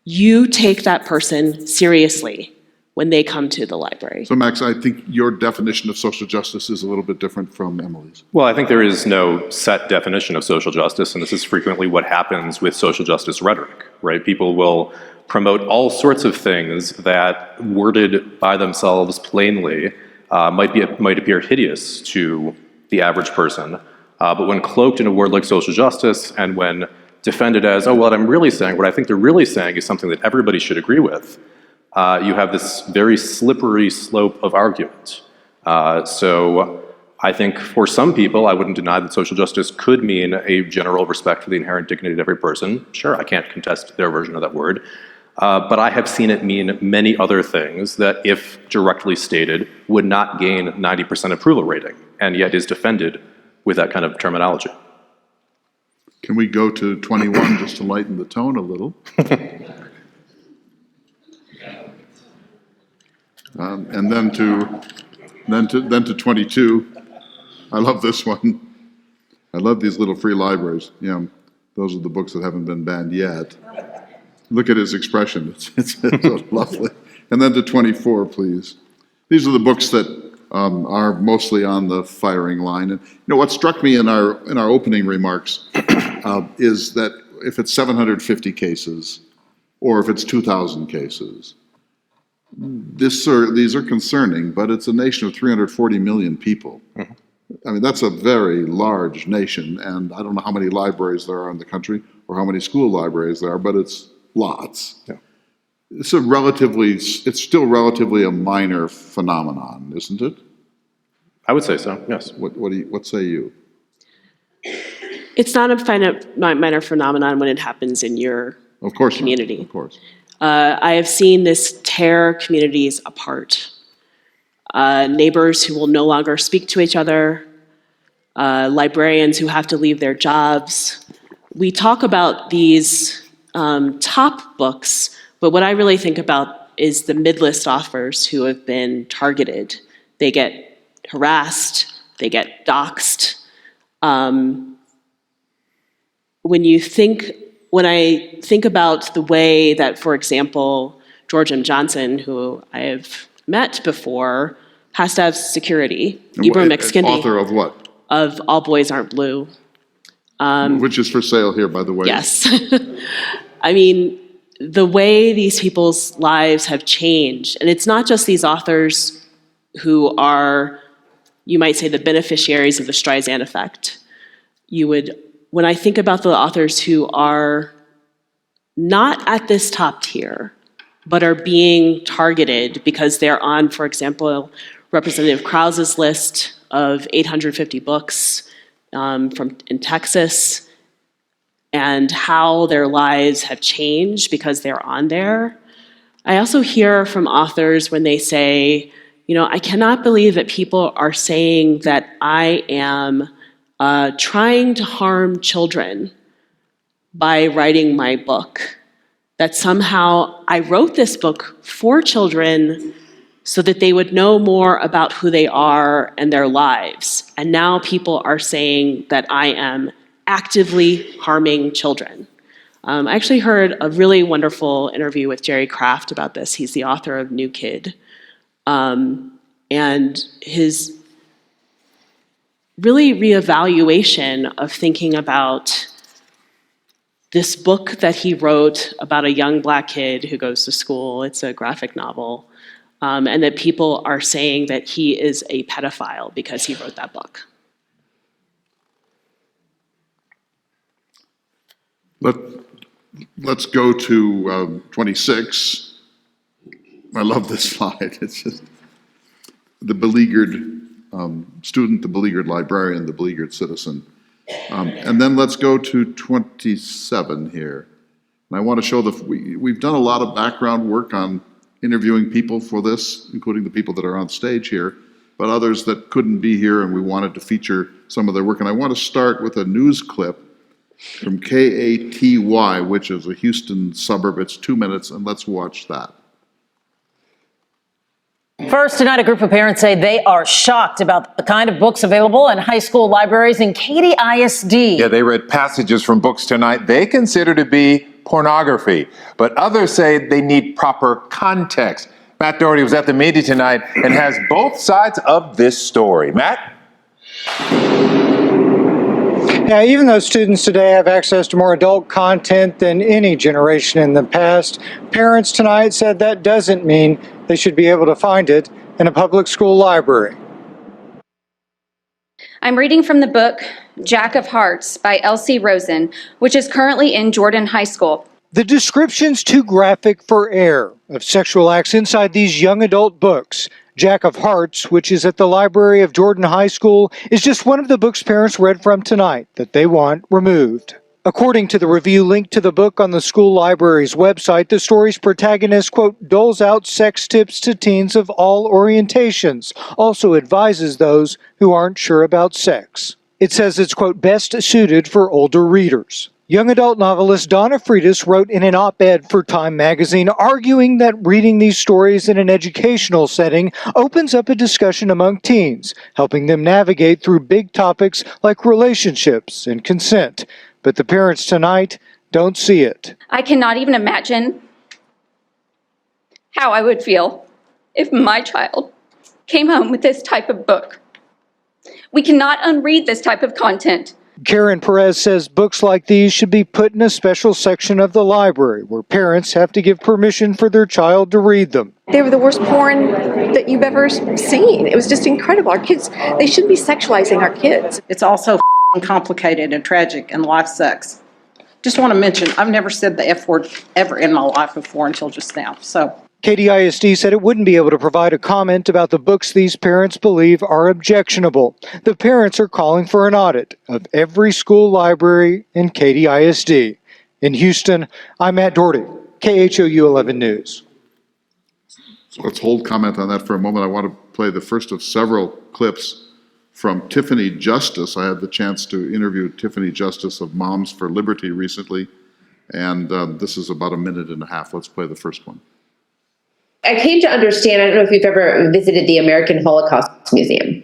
You take that person seriously when they come to the library. So Max, I think your definition of social justice is a little bit different from Emily's. Well, I think there is no set definition of social justice, and this is frequently what happens with social justice rhetoric, right? People will promote all sorts of things that, worded by themselves plainly, might appear hideous to the average person. But when cloaked in a word like social justice, and when defended as, oh, what I think they're really saying is something that everybody should agree with, you have this very slippery slope of argument. So I think for some people, I wouldn't deny that social justice could mean a general respect for the inherent dignity of every person. Sure, I can't contest their version of that word. But I have seen it mean many other things that, if directly stated, would not gain 90% approval rating, and yet is defended with that kind of terminology. Can we go to 21 just to lighten the tone a little? And then to 22. I love this one. I love these little free libraries. Yeah, those are the books that haven't been banned yet. Look at his expression. It's so lovely. And then to 24, please. These are the books that are mostly on the firing line. And what struck me in our opening remarks is that if it's 750 cases, or if it's 2,000 cases, these are concerning, but it's a nation of 340 million people. Mm-hmm. I mean, that's a very large nation, and I don't know how many libraries there are in the country or how many school libraries there are, but it's lots. Yeah. It's still relatively a minor phenomenon, isn't it? I would say so, yes. What say you? It's not a minor phenomenon when it happens in your community. Of course. I have seen this tear communities apart. Neighbors who will no longer speak to each other, librarians who have to leave their jobs. We talk about these top books, but what I really think about is the mid-list authors who have been targeted. They get harassed, they get doxxed. When I think about the way that, for example, George M. Johnson, who I have met before, has to have security. Ibram X. Kendi. Author of what? Of All Boys Aren't Blue. Which is for sale here, by the way. Yes. I mean, the way these people's lives have changed, and it's not just these authors who are, you might say, the beneficiaries of the Streisand effect. When I think about the authors who are not at this top tier, but are being targeted because they're on, for example, Representative Krause's list of 850 books in Texas, and how their lives have changed because they're on there. I also hear from authors when they say, I cannot believe that people are saying that I am trying to harm children by writing my book. That somehow I wrote this book for children so that they would know more about who they are and their lives. And now people are saying that I am actively harming children. I actually heard a really wonderful interview with Jerry Kraft about this. He's the author of New Kid. And his really reevaluation of thinking about this book that he wrote about a young Black kid who goes to school. It's a graphic novel. And that people are saying that he is a pedophile because he wrote that book. Let's go to 26. I love this slide. It's just the beleaguered student, the beleaguered librarian, the beleaguered citizen. And then let's go to 27 here. And I want to show we've done a lot of background work on interviewing people for this, including the people that are on stage here, but others that couldn't be here, and we wanted to feature some of their work. And I want to start with a news clip from KATY, which is a Houston suburb. It's 2 minutes, and let's watch that. First, tonight, a group of parents say they are shocked about the kind of books available in high school libraries in Katy ISD. Yeah, they read passages from books tonight they consider to be pornography, but others say they need proper context. Matt Doherty was at the meeting tonight and has both sides of this story. Matt? Yeah, even though students today have access to more adult content than any generation in the past, parents tonight said that doesn't mean they should be able to find it in a public school library. I'm reading from the book Jack of Hearts by Elsie Rosen, which is currently in Jordan High School. The description's too graphic for air of sexual acts inside these young adult books. Jack of Hearts, which is at the library of Jordan High School, is just one of the books parents read from tonight that they want removed. According to the review linked to the book on the school library's website, the story's protagonist, quote, doles out sex tips to teens of all orientations, also advises those who aren't sure about sex. It says it's, quote, best suited for older readers. Young adult novelist Donna Freitas wrote in an op-ed for Time magazine arguing that reading these stories in an educational setting opens up a discussion among teens, helping them navigate through big topics like relationships and consent. But the parents tonight don't see it. I cannot even imagine how I would feel if my child came home with this type of book. We cannot unread this type of content. Karen Perez says books like these should be put in a special section of the library where parents have to give permission for their child to read them. They were the worst porn that you've ever seen. It was just incredible. Our kids, they shouldn't be sexualizing our kids. It's also complicated and tragic, and life sucks. Just want to mention, I've never said the F word ever in my life before until just now. So Katy ISD said it wouldn't be able to provide a comment about the books these parents believe are objectionable. The parents are calling for an audit of every school library in Katy ISD. In Houston, I'm Matt Doherty, KHOU 11 News. So let's hold comment on that for a moment. I want to play the first of several clips from Tiffany Justice. I had the chance to interview Tiffany Justice of Moms for Liberty recently, and this is about a minute and a half. Let's play the first one. I came to understand, I don't know if you've ever visited the American Holocaust Museum.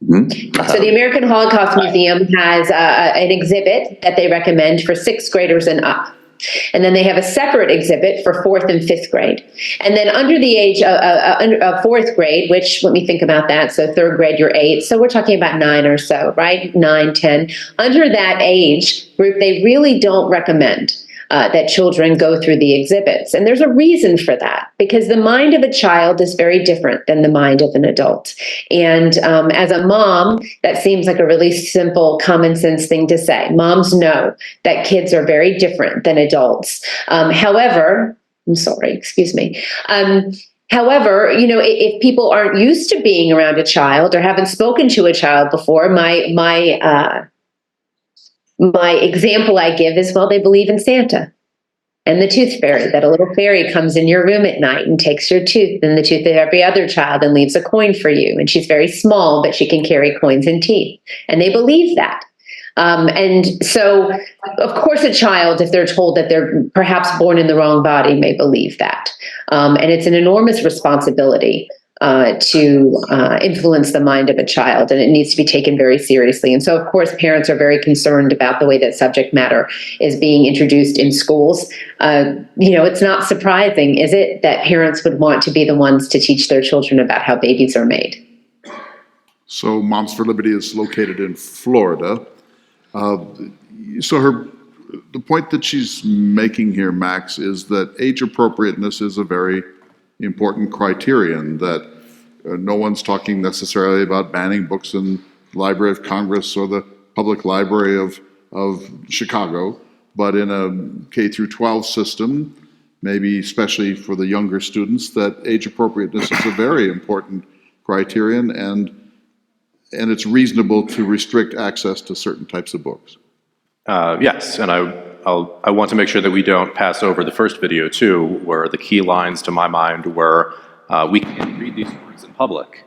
So the American Holocaust Museum has an exhibit that they recommend for 6th graders and up. And then they have a separate exhibit for 4th and 5th grade. And then under the age of 4th grade, which, let me think about that. So 3rd grade, you're 8. So we're talking about 9 or so, right? 9, 10. Under that age group, they really don't recommend that children go through the exhibits. And there's a reason for that, because the mind of a child is very different than the mind of an adult. And as a mom, that seems like a really simple, common sense thing to say. Moms know that kids are very different than adults. However, However, you know, if people aren't used to being around a child or haven't spoken to a child before, my example I give is, well, they believe in Santa and the tooth fairy, that a little fairy comes in your room at night and takes your tooth and the tooth of every other child and leaves a coin for you. And she's very small, but she can carry coins and teeth. And they believe that. And so, of course, a child, if they're told that they're perhaps born in the wrong body, may believe that. And it's an enormous responsibility to influence the mind of a child, and it needs to be taken very seriously. And so, of course, parents are very concerned about the way that subject matter is being introduced in schools. You know, it's not surprising, is it, that parents would want to be the ones to teach their children about how babies are made? So Moms for Liberty is located in Florida. The point that she's making here, Max, is that age appropriateness is a very important criterion, that no one's talking necessarily about banning books in the Library of Congress or the Public Library of Chicago, but in a K through 12 system, maybe especially for the younger students, that age appropriateness is a very important criterion, and it's reasonable to restrict access to certain types of books. Yes, and I want to make sure that we don't pass over the first video too, where the key lines to my mind were, we can't read these words in public.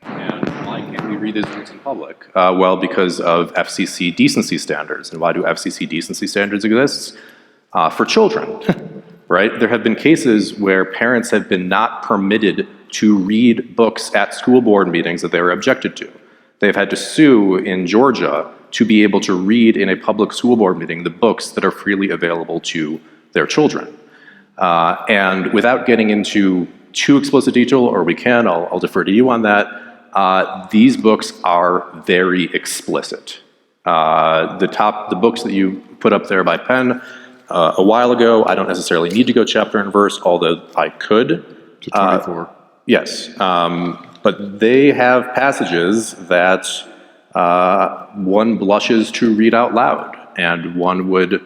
And why can't we read these words in public? Well, because of FCC decency standards. And why do FCC decency standards exist? For children, right? There have been cases where parents have been not permitted to read books at school board meetings that they were objected to. They've had to sue in Georgia to be able to read in a public school board meeting the books that are freely available to their children. And without getting into too explicit detail, or we can, I'll defer to you on that, these books are very explicit. The books that you put up there by Penn a while ago, I don't necessarily need to go chapter and verse, although I could. To 24. Yes, but they have passages that one blushes to read out loud, and one would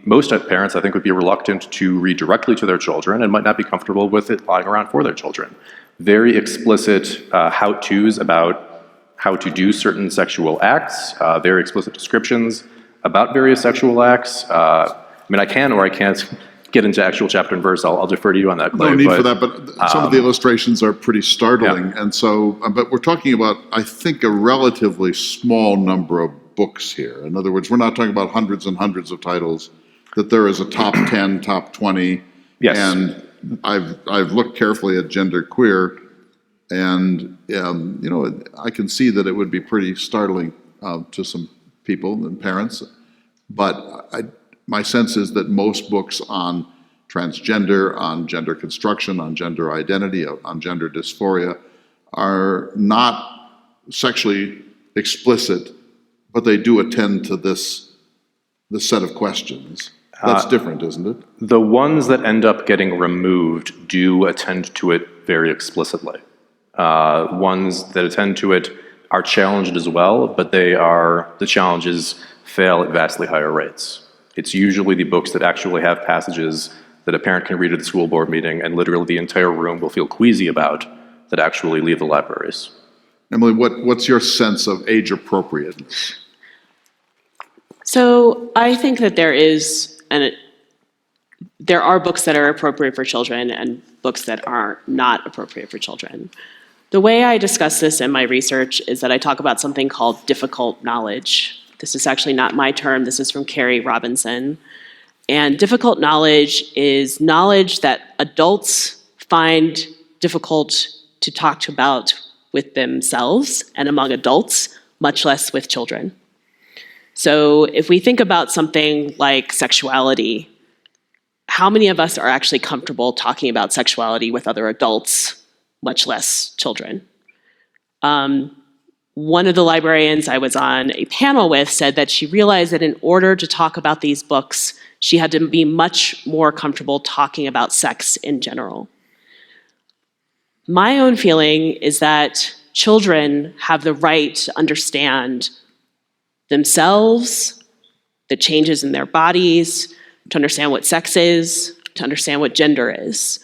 most parents, I think, would be reluctant to read directly to their children and might not be comfortable with it lying around for their children. Very explicit how-tos about how to do certain sexual acts, very explicit descriptions about various sexual acts. I mean, I can or I can't get into actual chapter and verse. I'll defer to you on that, Clay. No need for that, but some of the illustrations are pretty startling. Yeah. And so, but we're talking about, I think, a relatively small number of books here. In other words, we're not talking about hundreds and hundreds of titles, that there is a top 10, top 20. Yes. And I've looked carefully at Gender Queer, and you know, I can see that it would be pretty startling to some people and parents. But my sense is that most books on transgender, on gender construction, on gender identity, on gender dysphoria are not sexually explicit, but they do attend to this set of questions. That's different, isn't it? The ones that end up getting removed do attend to it very explicitly. Ones that attend to it are challenged as well, but the challenges fail at vastly higher rates. It's usually the books that actually have passages that a parent can read at the school board meeting and literally the entire room will feel queasy about that actually leave the libraries. Emily, what's your sense of age appropriateness? So I think that there are books that are appropriate for children and books that are not appropriate for children. The way I discuss this in my research is that I talk about something called difficult knowledge. This is actually not my term, this is from Carrie Robinson. And difficult knowledge is knowledge that adults find difficult to talk about with themselves and among adults, much less with children. So if we think about something like sexuality, how many of us are actually comfortable talking about sexuality with other adults, much less children? One of the librarians I was on a panel with said that she realized that in order to talk about these books, she had to be much more comfortable talking about sex in general. My own feeling is that children have the right to understand themselves, the changes in their bodies, to understand what sex is, to understand what gender is.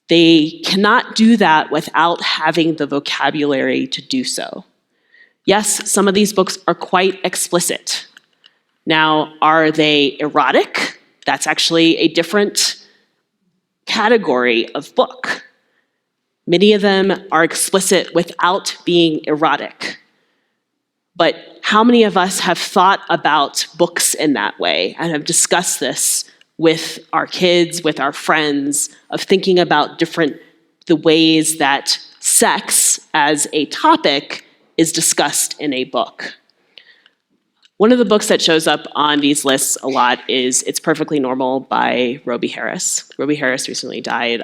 They cannot do that without having the vocabulary to do so. Yes, some of these books are quite explicit. Now, are they erotic? That's actually a different category of book. Many of them are explicit without being erotic. But how many of us have thought about books in that way and have discussed this with our kids, with our friends, of thinking about the ways that sex as a topic is discussed in a book? One of the books that shows up on these lists a lot is It's Perfectly Normal by Roby Harris. Roby Harris recently died.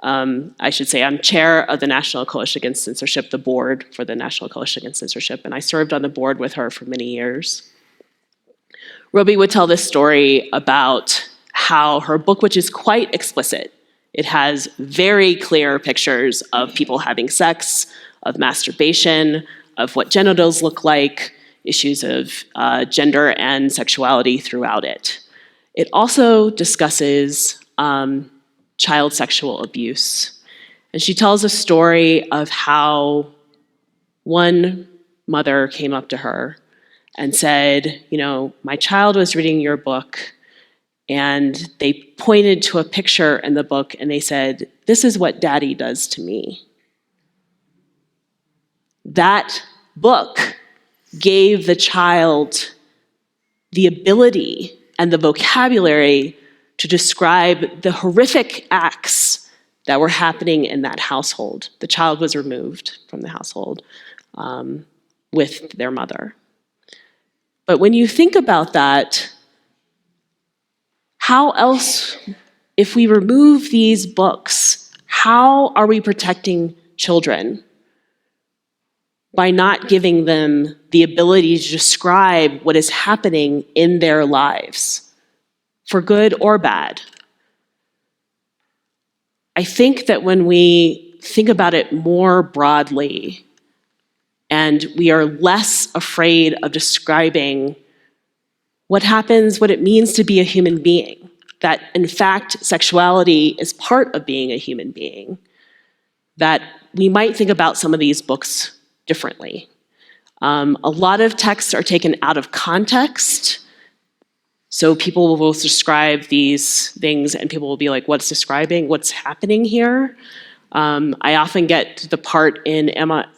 I should say I'm chair of the National Coalition Against Censorship, the board for the National Coalition Against Censorship, and I served on the board with her for many years. Roby would tell this story about how her book, which is quite explicit, it has very clear pictures of people having sex, of masturbation, of what genitals look like, issues of gender and sexuality throughout it. It also discusses child sexual abuse. And she tells a story of how one mother came up to her and said, you know, my child was reading your book, and they pointed to a picture in the book and they said, this is what daddy does to me. That book gave the child the ability and the vocabulary to describe the horrific acts that were happening in that household. The child was removed from the household with their mother. But when you think about that, how else, if we remove these books, how are we protecting children? By not giving them the ability to describe what is happening in their lives, for good or bad. I think that when we think about it more broadly, and we are less afraid of describing what happens, what it means to be a human being, that in fact sexuality is part of being a human being, that we might think about some of these books differently. A lot of texts are taken out of context. So people will describe these things and people will be like, what's happening here? I often get to the part in Emma,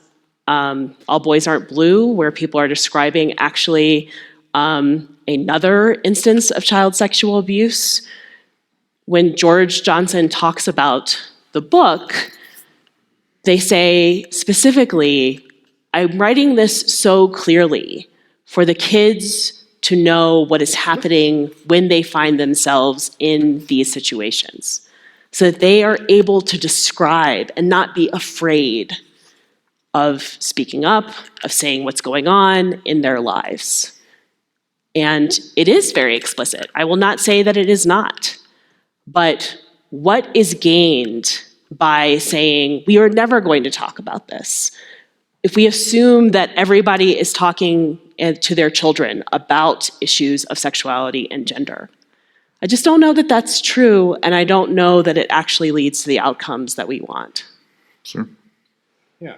All Boys Aren't Blue, where people are describing actually another instance of child sexual abuse. When George Johnson talks about the book, they say specifically, I'm writing this so clearly for the kids to know what is happening when they find themselves in these situations, so that they are able to describe and not be afraid of speaking up, of saying what's going on in their lives. And it is very explicit. I will not say that it is not. But what is gained by saying, we are never going to talk about this? If we assume that everybody is talking to their children about issues of sexuality and gender, I just don't know that that's true, and I don't know that it actually leads to the outcomes that we want. Sir? Yeah.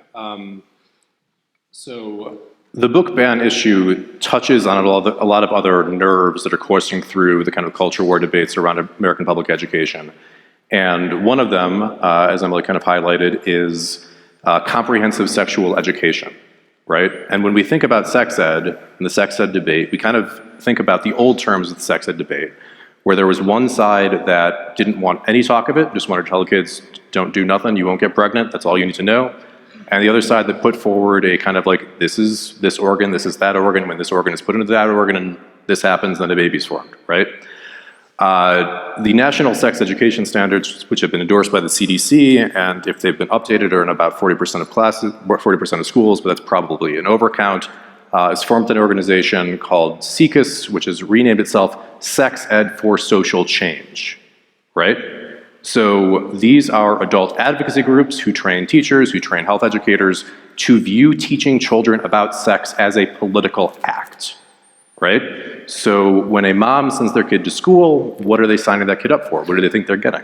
So the book ban issue touches on a lot of other nerves that are coursing through the kind of culture war debates around American public education. And one of them, as Emily kind of highlighted, is comprehensive sexual education, right? And when we think about sex ed and the sex ed debate, we kind of think about the old terms of the sex ed debate, where there was one side that didn't want any talk of it, just wanted to tell kids, don't do nothing, you won't get pregnant, that's all you need to know. And the other side that put forward a kind of like, this is this organ, this is that organ, when this organ is put into that organ and this happens, then a baby's formed, right? The national sex education standards, which have been endorsed by the CDC, and if they've been updated, are in about 40% of classes, 40% of schools, but that's probably an overcount, is formed an organization called SECUS, which has renamed itself Sex Ed for Social Change, right? So these are adult advocacy groups who train teachers, who train health educators to view teaching children about sex as a political act, right? So when a mom sends their kid to school, what are they signing that kid up for? What do they think they're getting?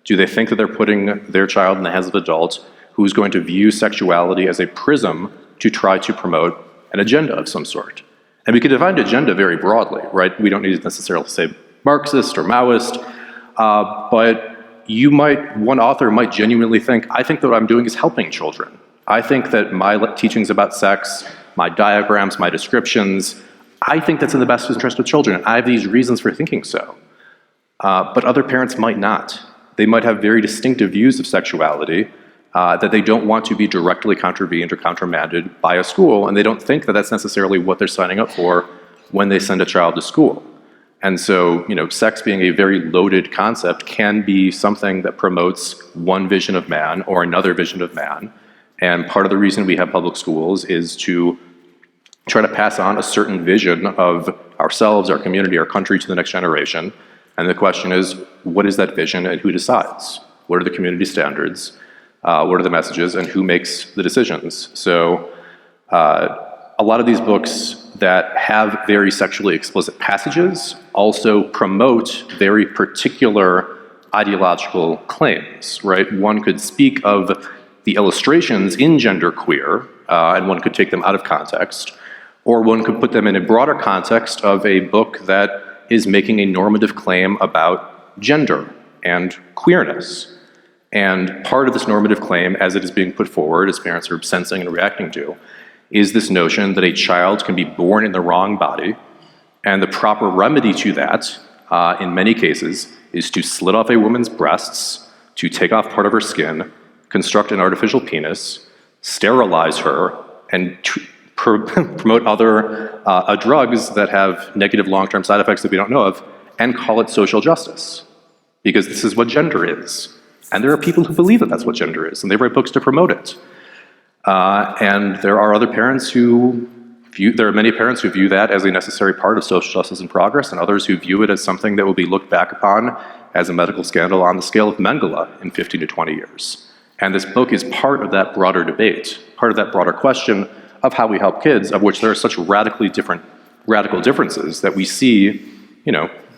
Do they think that they're putting their child in the hands of an adult who's going to view sexuality as a prism to try to promote an agenda of some sort? And we can define agenda very broadly, right? We don't need to necessarily say Marxist or Maoist, but one author might genuinely think, I think that what I'm doing is helping children. I think that my teachings about sex, my diagrams, my descriptions, I think that's in the best interest of children. I have these reasons for thinking so. But other parents might not. They might have very distinctive views of sexuality that they don't want to be directly contravened or countermanded by a school, and they don't think that that's necessarily what they're signing up for when they send a child to school. And so, sex being a very loaded concept can be something that promotes one vision of man or another vision of man. And part of the reason we have public schools is to try to pass on a certain vision of ourselves, our community, our country to the next generation. And the question is, what is that vision and who decides? What are the community standards? What are the messages and who makes the decisions? So a lot of these books that have very sexually explicit passages also promote very particular ideological claims, right? One could speak of the illustrations in genderqueer, and one could take them out of context, or one could put them in a broader context of a book that is making a normative claim about gender and queerness. And part of this normative claim, as it is being put forward, as parents are sensing and reacting to, is this notion that a child can be born in the wrong body, and the proper remedy to that, in many cases, is to slit off a woman's breasts, to take off part of her skin, construct an artificial penis, sterilize her, and promote other drugs that have negative long-term side effects that we don't know of, and call it social justice. Because this is what gender is. And there are people who believe that that's what gender is, and they write books to promote it. And there are other parents there are many parents who view that as a necessary part of social justice and progress, and others who view it as something that will be looked back upon as a medical scandal on the scale of Mengele in 15 to 20 years. And this book is part of that broader debate, part of that broader question of how we help kids, of which there are such radical differences that we see,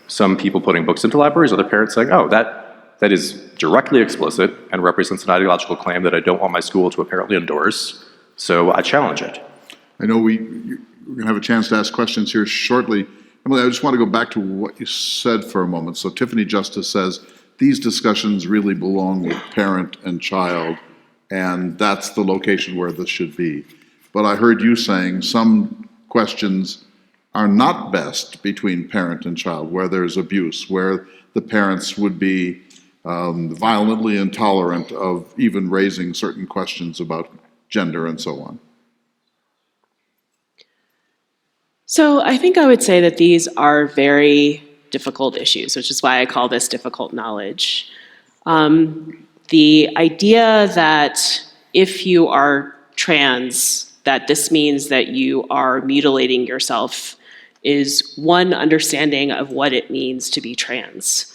some people putting books into libraries, other parents saying, oh, that is directly explicit and represents an ideological claim that I don't want my school to apparently endorse, so I challenge it. I know we're going to have a chance to ask questions here shortly. Emily, I just want to go back to what you said for a moment. So Tiffany Justice says, these discussions really belong with parent and child, and that's the location where this should be. But I heard you saying some questions are not best between parent and child, where there's abuse, where the parents would be violently intolerant of even raising certain questions about gender and so on. So I think I would say that these are very difficult issues, which is why I call this difficult knowledge. The idea that if you are trans, that this means that you are mutilating yourself is one understanding of what it means to be trans.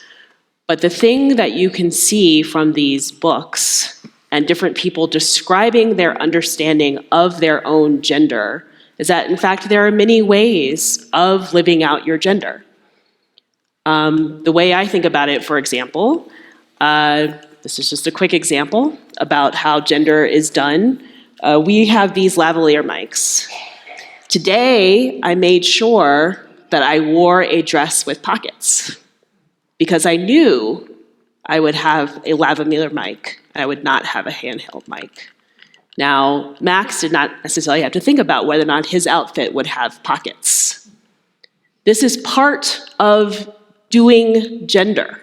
But the thing that you can see from these books and different people describing their understanding of their own gender is that, in fact, there are many ways of living out your gender. The way I think about it, for example, this is just a quick example about how gender is done. We have these lavalier mics. Today, I made sure that I wore a dress with pockets because I knew I would have a lavalier mic and I would not have a handheld mic. Now, Max did not necessarily have to think about whether or not his outfit would have pockets. This is part of doing gender.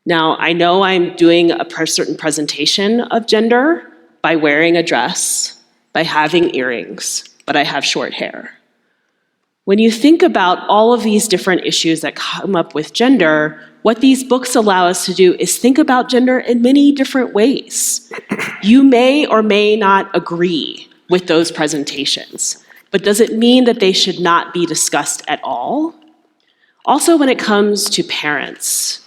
Now, I know I'm doing a certain presentation of gender by wearing a dress, by having earrings, but I have short hair. When you think about all of these different issues that come up with gender, what these books allow us to do is think about gender in many different ways. You may or may not agree with those presentations, but does it mean that they should not be discussed at all? Also, when it comes to parents,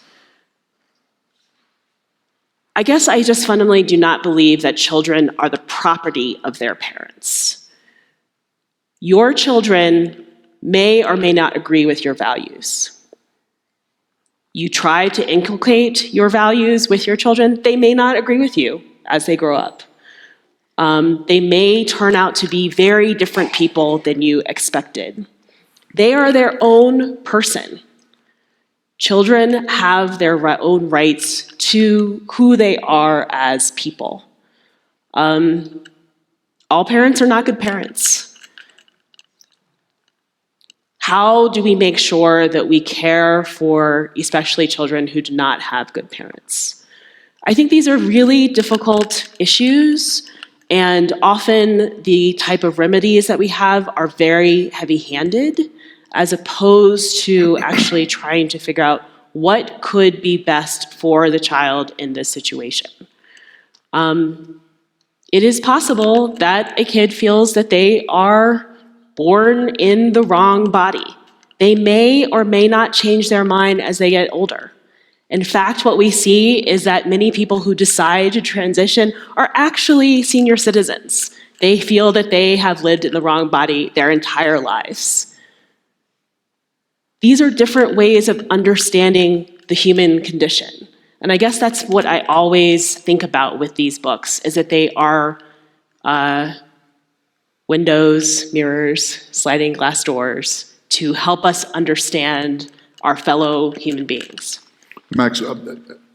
I guess I just fundamentally do not believe that children are the property of their parents. Your children may or may not agree with your values. You try to inculcate your values with your children, they may not agree with you as they grow up. They may turn out to be very different people than you expected. They are their own person. Children have their own rights to who they are as people. All parents are not good parents. How do we make sure that we care for especially children who do not have good parents? I think these are really difficult issues, and often the type of remedies that we have are very heavy-handed, as opposed to actually trying to figure out what could be best for the child in this situation. It is possible that a kid feels that they are born in the wrong body. They may or may not change their mind as they get older. In fact, what we see is that many people who decide to transition are actually senior citizens. They feel that they have lived in the wrong body their entire lives. These are different ways of understanding the human condition. And I guess that's what I always think about with these books, is that they are windows, mirrors, sliding glass doors to help us understand our fellow human beings. Max,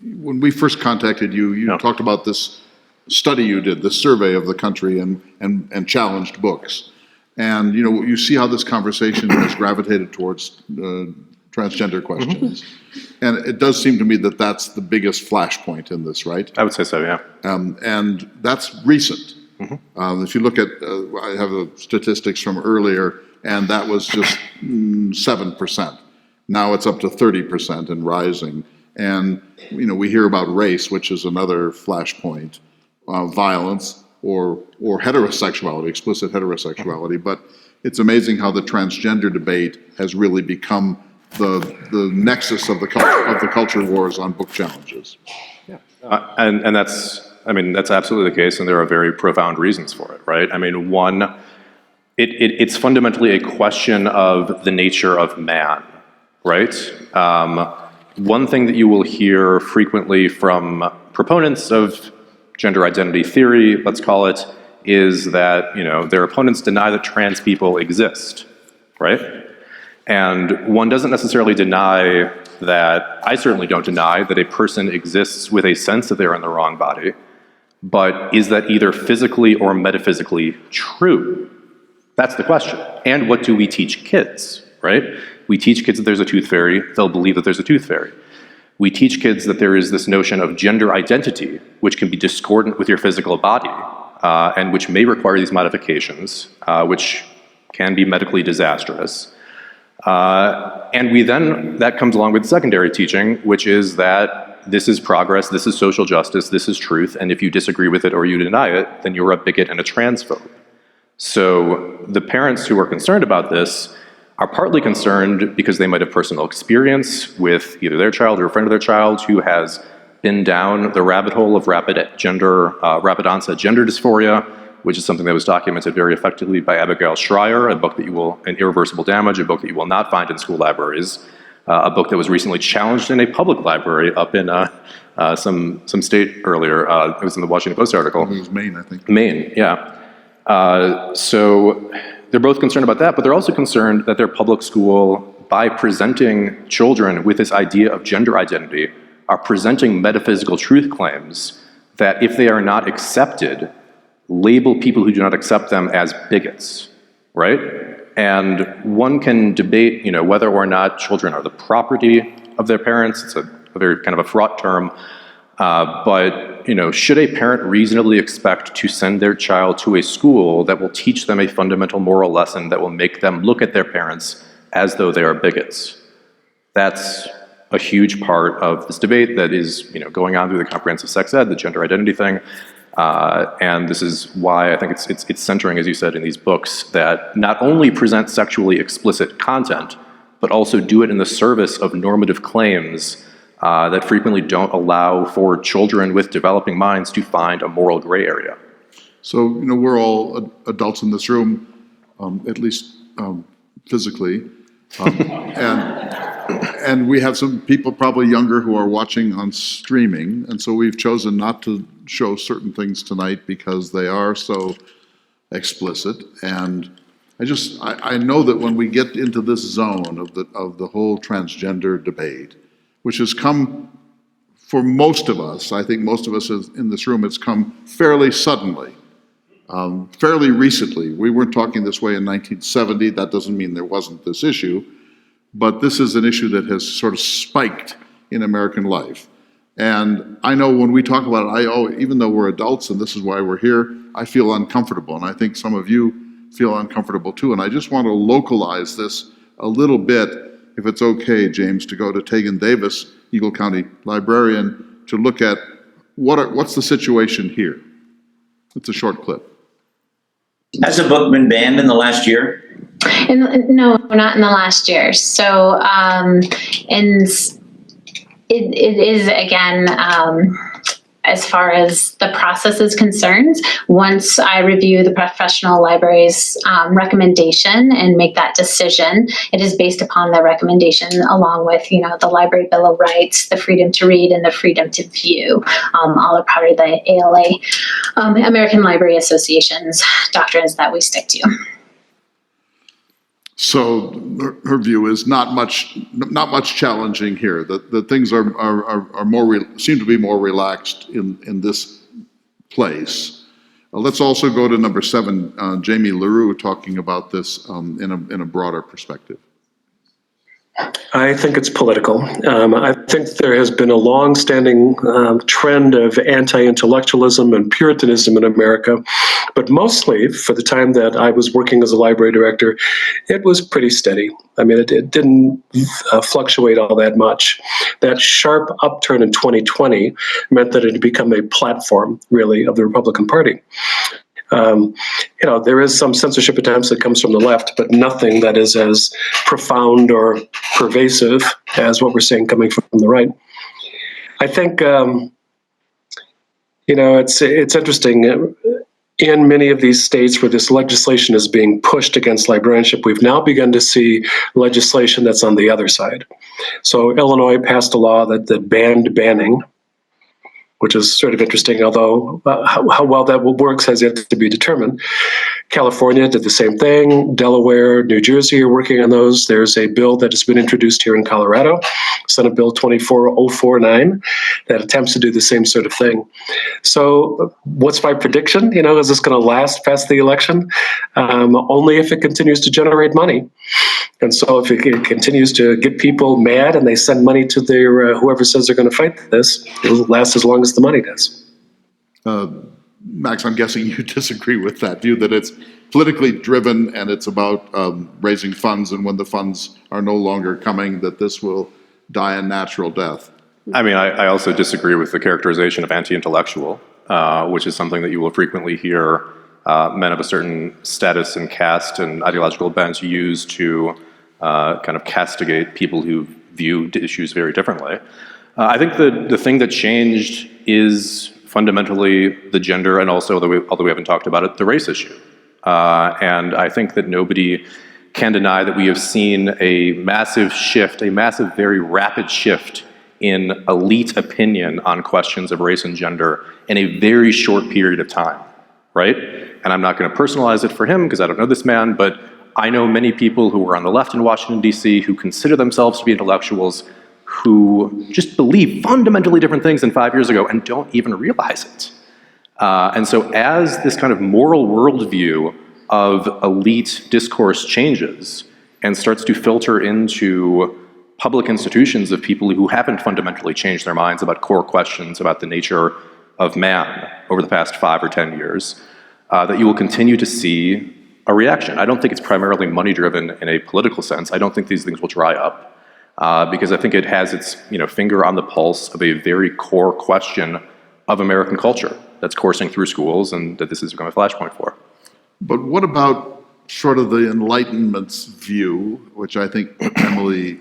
when we first contacted you, you talked about this study you did, this survey of the country and challenged books. And you see how this conversation has gravitated towards transgender questions. And it does seem to me that that's the biggest flashpoint in this, right? I would say so, yeah. And that's recent. If you look at, I have the statistics from earlier, and that was just 7%. Now it's up to 30% and rising. And we hear about race, which is another flashpoint, violence or heterosexuality, explicit heterosexuality. But it's amazing how the transgender debate has really become the nexus of the culture wars on book challenges. Yeah. And that's absolutely the case, and there are very profound reasons for it, right? I mean, one, it's fundamentally a question of the nature of man, right? One thing that you will hear frequently from proponents of gender identity theory, let's call it, is that, their opponents deny that trans people exist, right? And one doesn't necessarily deny that, I certainly don't deny that a person exists with a sense that they're in the wrong body, but is that either physically or metaphysically true? That's the question. And what do we teach kids, right? We teach kids that there's a tooth fairy, they'll believe that there's a tooth fairy. We teach kids that there is this notion of gender identity, which can be discordant with your physical body, and which may require these modifications, which can be medically disastrous. And that comes along with secondary teaching, which is that this is progress, this is social justice, this is truth, and if you disagree with it or you deny it, then you're a bigot and a transphobe. So the parents who are concerned about this are partly concerned because they might have personal experience with either their child or a friend of their child who has been down the rabbit hole of rapid onset gender dysphoria, which is something that was documented very effectively by Abigail Schreier, an Irreversible Damage, a book that you will not find in school libraries, a book that was recently challenged in a public library up in some state earlier. It was in the Washington Post article. It was Maine, I think. Maine, yeah. So they're both concerned about that, but they're also concerned that their public school, by presenting children with this idea of gender identity, are presenting metaphysical truth claims that if they are not accepted, label people who do not accept them as bigots, right? And one can debate, whether or not children are the property of their parents. It's a very kind of a fraught term. But should a parent reasonably expect to send their child to a school that will teach them a fundamental moral lesson that will make them look at their parents as though they are bigots? That's a huge part of this debate that is, going on through the comprehensive sex ed, the gender identity thing. And this is why I think it's centering, as you said, in these books that not only present sexually explicit content, but also do it in the service of normative claims that frequently don't allow for children with developing minds to find a moral gray area. So, we're all adults in this room, at least physically, and we have some people probably younger who are watching on streaming, and so we've chosen not to show certain things tonight because they are so explicit. And I know that when we get into this zone of the whole transgender debate, which has come for most of us, I think most of us in this room, it's come fairly suddenly, fairly recently. We weren't talking this way in 1970. That doesn't mean there wasn't this issue, but this is an issue that has sort of spiked in American life. And I know when we talk about it, even though we're adults and this is why we're here, I feel uncomfortable. And I think some of you feel uncomfortable too. And I just want to localize this a little bit, if it's okay, James, to go to Tegan Davis, Eagle County librarian, to look at what's the situation here. It's a short clip. Has a book been banned in the last year? No, not in the last year. So, it is, again, as far as the process is concerned, once I review the professional library's recommendation and make that decision, it is based upon the recommendation along with, the Library Bill of Rights, the freedom to read, and the freedom to view. All are part of the ALA, American Library Association's doctrines that we stick to. So her view is not much challenging here. That things are seem to be more relaxed in this place. Let's also go to number 7, Jamie LaRue, talking about this in a broader perspective. I think it's political. I think there has been a long-standing trend of anti-intellectualism and Puritanism in America, but mostly for the time that I was working as a library director, it was pretty steady. I mean, it didn't fluctuate all that much. That sharp upturn in 2020 meant that it had become a platform, really, of the Republican Party. There is some censorship attempts that comes from the left, but nothing that is as profound or pervasive as what we're seeing coming from the right. I think, it's interesting. In many of these states where this legislation is being pushed against librarianship, we've now begun to see legislation that's on the other side. So Illinois passed a law that banned banning, which is sort of interesting, although how well that works has yet to be determined. California did the same thing. Delaware, New Jersey are working on those. There's a bill that has been introduced here in Colorado, Senate Bill 24049, that attempts to do the same sort of thing. So what's my prediction? Is this going to last past the election? Only if it continues to generate money. And so if it continues to get people mad and they send money to their whoever says they're going to fight this, it'll last as long as the money does. Max, I'm guessing you disagree with that view, that it's politically driven and it's about raising funds, and when the funds are no longer coming, that this will die a natural death. I mean, I also disagree with the characterization of anti-intellectual, which is something that you will frequently hear men of a certain status and caste and ideological bent use to kind of castigate people who view issues very differently. I think the thing that changed is fundamentally the gender, and also, although we haven't talked about it, the race issue. And I think that nobody can deny that we have seen a massive shift, a massive, very rapid shift in elite opinion on questions of race and gender in a very short period of time, right? And I'm not going to personalize it for him because I don't know this man, but I know many people who were on the left in Washington, D.C., who consider themselves to be intellectuals, who just believe fundamentally different things than 5 years ago and don't even realize it. And so as this kind of moral worldview of elite discourse changes and starts to filter into public institutions of people who haven't fundamentally changed their minds about core questions about the nature of man over the past 5 or 10 years, that you will continue to see a reaction. I don't think it's primarily money-driven in a political sense. I don't think these things will dry up, because I think it has its finger on the pulse of a very core question of American culture that's coursing through schools, and that this has become a flashpoint for. But what about sort of the Enlightenment's view, which I think Emily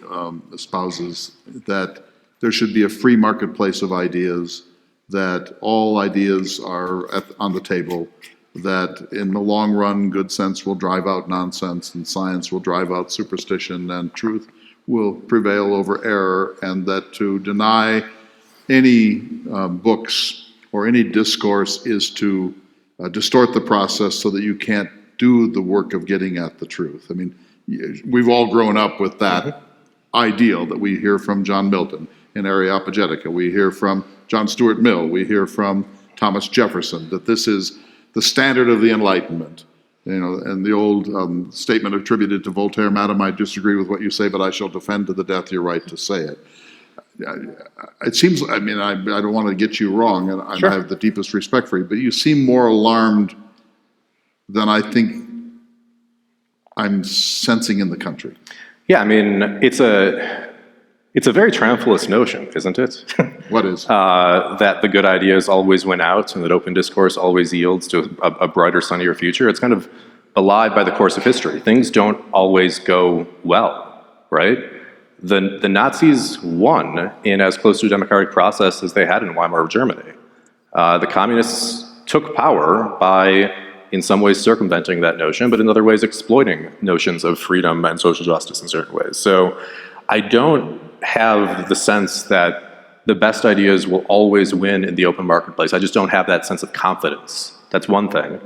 espouses, that there should be a free marketplace of ideas, that all ideas are on the table, that in the long run, good sense will drive out nonsense, and science will drive out superstition, and truth will prevail over error, and that to deny any books or any discourse is to distort the process so that you can't do the work of getting at the truth. I mean, we've all grown up with that ideal that we hear from John Milton in Areopagitica. We hear from John Stuart Mill. We hear from Thomas Jefferson that this is the standard of the Enlightenment. And the old statement attributed to Voltaire, "Madam, I disagree with what you say, but I shall defend to the death your right to say it." It seems, I don't want to get you wrong, and I have the deepest respect for you, but you seem more alarmed than I think I'm sensing in the country. Yeah, it's a very triumphalist notion, isn't it? What is? That the good ideas always win out, and that open discourse always yields to a brighter, sunnier future. It's kind of belied by the course of history. Things don't always go well, right? The Nazis won in as close to a democratic process as they had in Weimar Germany. The communists took power by, in some ways, circumventing that notion, but in other ways exploiting notions of freedom and social justice in certain ways. So I don't have the sense that the best ideas will always win in the open marketplace. I just don't have that sense of confidence. That's one thing.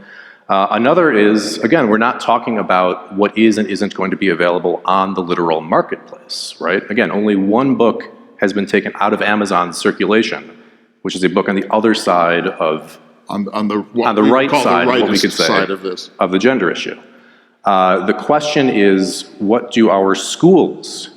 Another is, again, we're not talking about what is and isn't going to be available on the literal marketplace, right? Again, only one book has been taken out of Amazon's circulation, which is a book on the other side of on the right side, what we could say, of the gender issue. The question is, what do our schools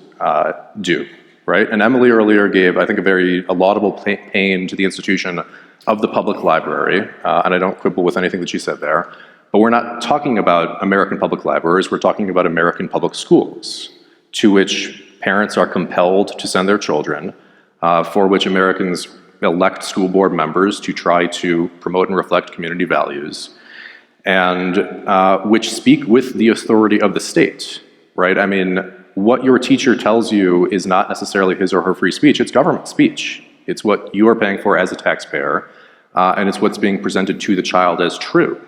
do, right? And Emily earlier gave, I think, a laudable pain to the institution of the public library, and I don't quibble with anything that she said there, but we're not talking about American public libraries, we're talking about American public schools, to which parents are compelled to send their children, for which Americans elect school board members to try to promote and reflect community values, and which speak with the authority of the state, right? What your teacher tells you is not necessarily his or her free speech, it's government speech. It's what you are paying for as a taxpayer, and it's what's being presented to the child as true.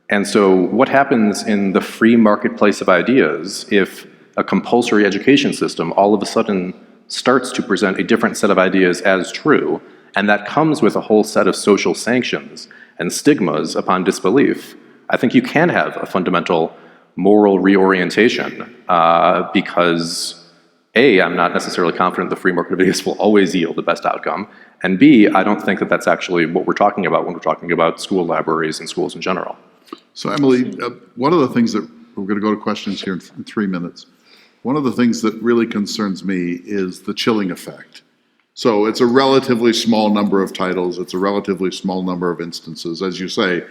And so what happens in the free marketplace of ideas if a compulsory education system all of a sudden starts to present a different set of ideas as true, and that comes with a whole set of social sanctions and stigmas upon disbelief? I think you can have a fundamental moral reorientation, because A, I'm not necessarily confident the free market of ideas will always yield the best outcome, and B, I don't think that that's actually what we're talking about when we're talking about school libraries and schools in general. So Emily, one of the things that, we're going to go to questions here in 3 minutes. One of the things that really concerns me is the chilling effect. So it's a relatively small number of titles, it's a relatively small number of instances, as you say,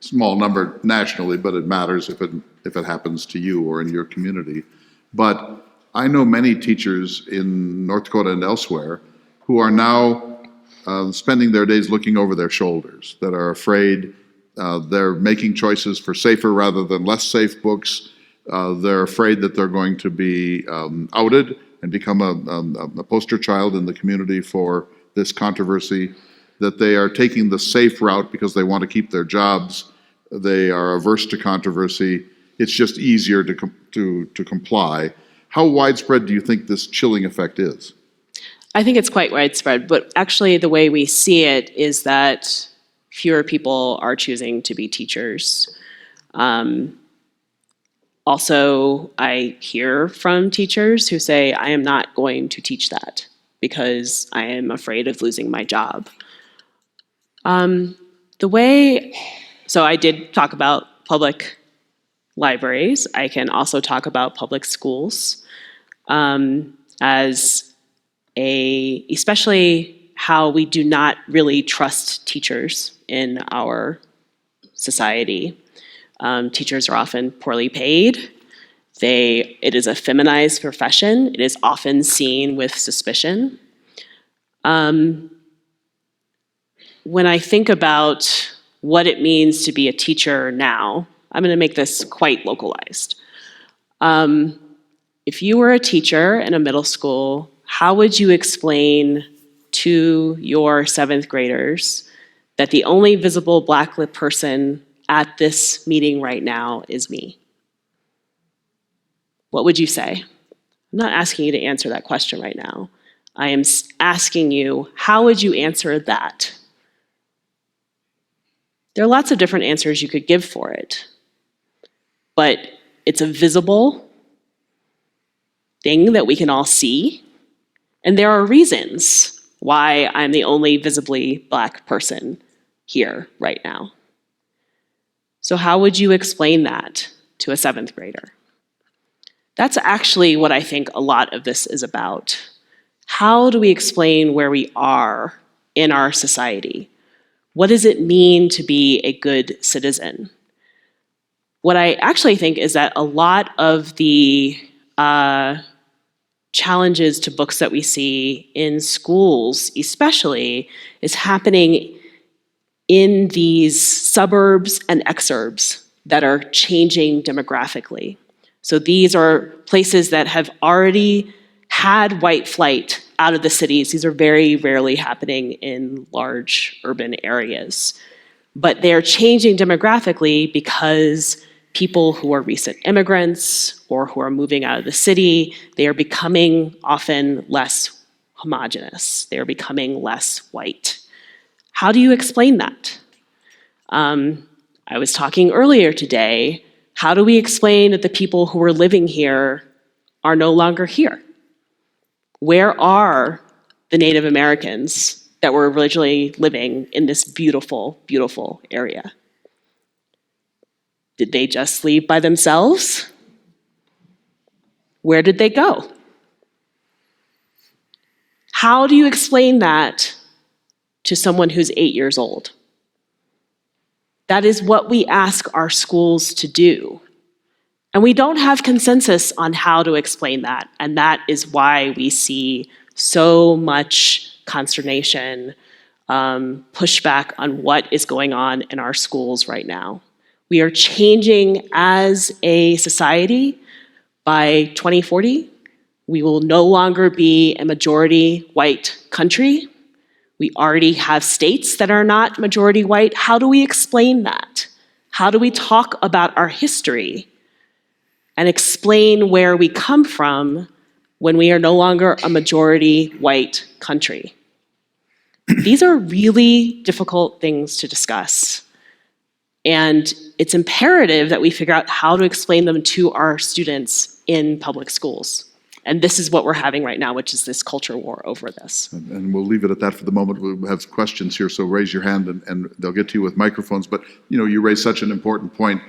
small number nationally, but it matters if it happens to you or in your community. But I know many teachers in North Dakota and elsewhere who are now spending their days looking over their shoulders, that are afraid. They're making choices for safer rather than less safe books. They're afraid that they're going to be outed and become a poster child in the community for this controversy, that they are taking the safe route because they want to keep their jobs. They are averse to controversy. It's just easier to comply. How widespread do you think this chilling effect is? I think it's quite widespread, but actually the way we see it is that fewer people are choosing to be teachers. Also, I hear from teachers who say, I am not going to teach that because I am afraid of losing my job. The So I did talk about public libraries. I can also talk about public schools especially how we do not really trust teachers in our society. Teachers are often poorly paid. It is a feminized profession. It is often seen with suspicion. When I think about what it means to be a teacher now, I'm going to make this quite localized. If you were a teacher in a middle school, how would you explain to your 7th graders that the only visible Black person at this meeting right now is me? What would you say? I'm not asking you to answer that question right now. I am asking you, how would you answer that? There are lots of different answers you could give for it, but it's a visible thing that we can all see, and there are reasons why I'm the only visibly Black person here right now. So how would you explain that to a 7th grader? That's actually what I think a lot of this is about. How do we explain where we are in our society? What does it mean to be a good citizen? What I actually think is that a lot of the challenges to books that we see in schools especially is happening in these suburbs and exurbs that are changing demographically. So these are places that have already had white flight out of the cities. These are very rarely happening in large urban areas. But they're changing demographically because people who are recent immigrants or who are moving out of the city, they are becoming often less homogenous. They are becoming less white. How do you explain that? I was talking earlier today, how do we explain that the people who are living here are no longer here? Where are the Native Americans that were originally living in this beautiful, beautiful area? Did they just leave by themselves? Where did they go? How do you explain that to someone who's 8 years old? That is what we ask our schools to do. And we don't have consensus on how to explain that. And that is why we see so much consternation, pushback on what is going on in our schools right now. We are changing as a society. By 2040, we will no longer be a majority white country. We already have states that are not majority white. How do we explain that? How do we talk about our history and explain where we come from when we are no longer a majority white country? These are really difficult things to discuss. And it's imperative that we figure out how to explain them to our students in public schools. And this is what we're having right now, which is this culture war over this. And we'll leave it at that for the moment. We'll have questions here, so raise your hand and they'll get to you with microphones. But you raise such an important point.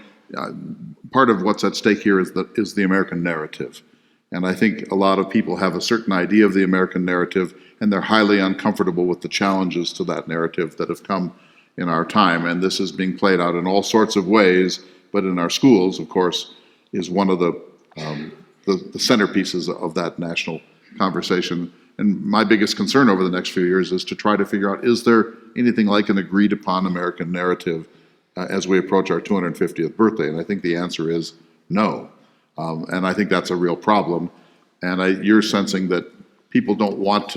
Part of what's at stake here is the American narrative. And I think a lot of people have a certain idea of the American narrative, and they're highly uncomfortable with the challenges to that narrative that have come in our time. And this is being played out in all sorts of ways, but in our schools, of course, is one of the centerpieces of that national conversation. And my biggest concern over the next few years is to try to figure out, is there anything like an agreed upon American narrative as we approach our 250th birthday? And I think the answer is no. And I think that's a real problem. And you're sensing that people don't want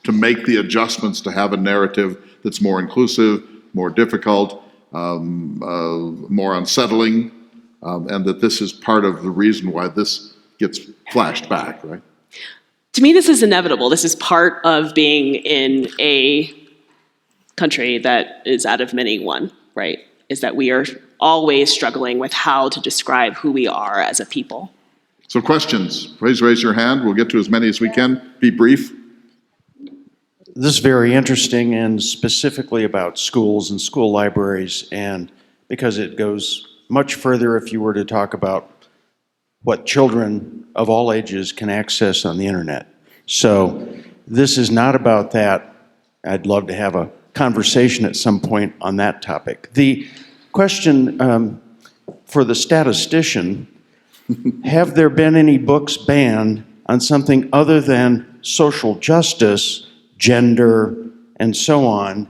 to make the adjustments to have a narrative that's more inclusive, more difficult, more unsettling, and that this is part of the reason why this gets flashed back, right? To me, this is inevitable. This is part of being in a country that is out of many one, right? Is that we are always struggling with how to describe who we are as a people. So questions, please raise your hand. We'll get to as many as we can. Be brief. this is very interesting, and specifically about schools and school libraries, and because it goes much further if you were to talk about what children of all ages can access on the internet. So this is not about that. I'd love to have a conversation at some point on that topic. The question for the statistician, have there been any books banned on something other than social justice, gender, and so on,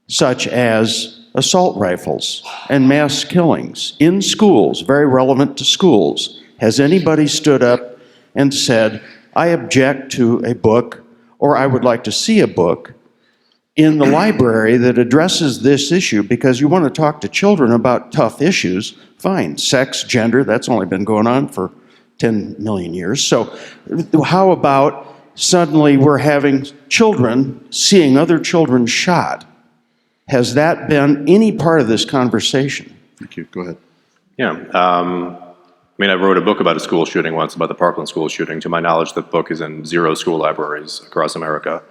such as assault rifles and mass killings in schools, very relevant to schools? Has anybody stood up and said, I object to a book, or I would like to see a book in the library that addresses this issue? Because you want to talk to children about tough issues, fine. Sex, gender, that's only been going on for 10 million years. So how about suddenly we're having children seeing other children shot? Has that been any part of this conversation? Thank you. Go ahead. Yeah. I mean, I wrote a book about a school shooting once, about the Parkland school shooting. To my knowledge, that book is in 0 school libraries across America.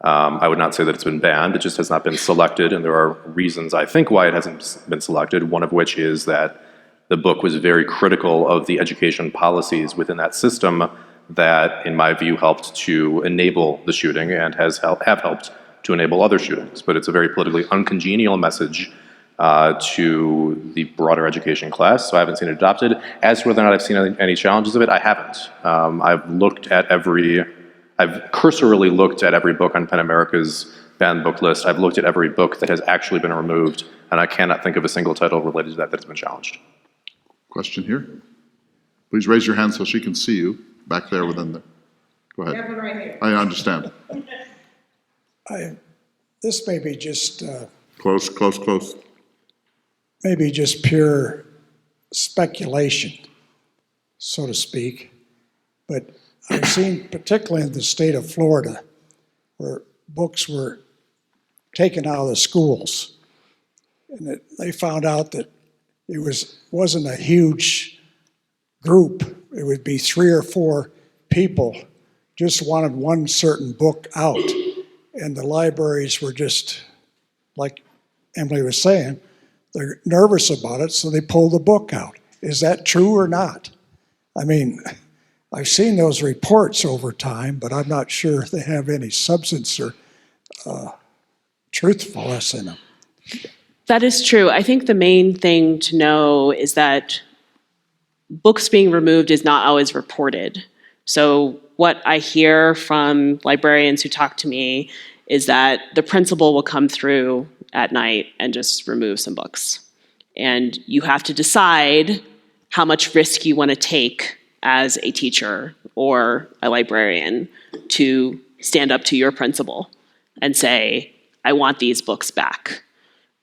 I would not say that it's been banned. It just has not been selected, and there are reasons, I think, why it hasn't been selected, one of which is that the book was very critical of the education policies within that system that, in my view, helped to enable the shooting and have helped to enable other shootings. But it's a very politically uncongenial message to the broader education class, so I haven't seen it adopted. As to whether or not I've seen any challenges of it, I haven't. I've cursorily looked at every book on PEN America's banned book list. I've looked at every book that has actually been removed, and I cannot think of a single title related to that that's been challenged. Question here. Please raise your hand so she can see you back there within the. Go ahead. Right here. I understand. This may be just Close. maybe just pure speculation, so to speak, but I've seen, particularly in the state of Florida, where books were taken out of the schools, and they found out that it wasn't a huge group. It would be 3 or 4 people just wanted one certain book out, and the libraries were just, like Emily was saying, they're nervous about it, so they pull the book out. Is that true or not? I mean, I've seen those reports over time, but I'm not sure if they have any substance or truthfulness in them. That is true. I think the main thing to know is that books being removed is not always reported. So what I hear from librarians who talk to me is that the principal will come through at night and just remove some books. And you have to decide how much risk you want to take as a teacher or a librarian to stand up to your principal and say, I want these books back.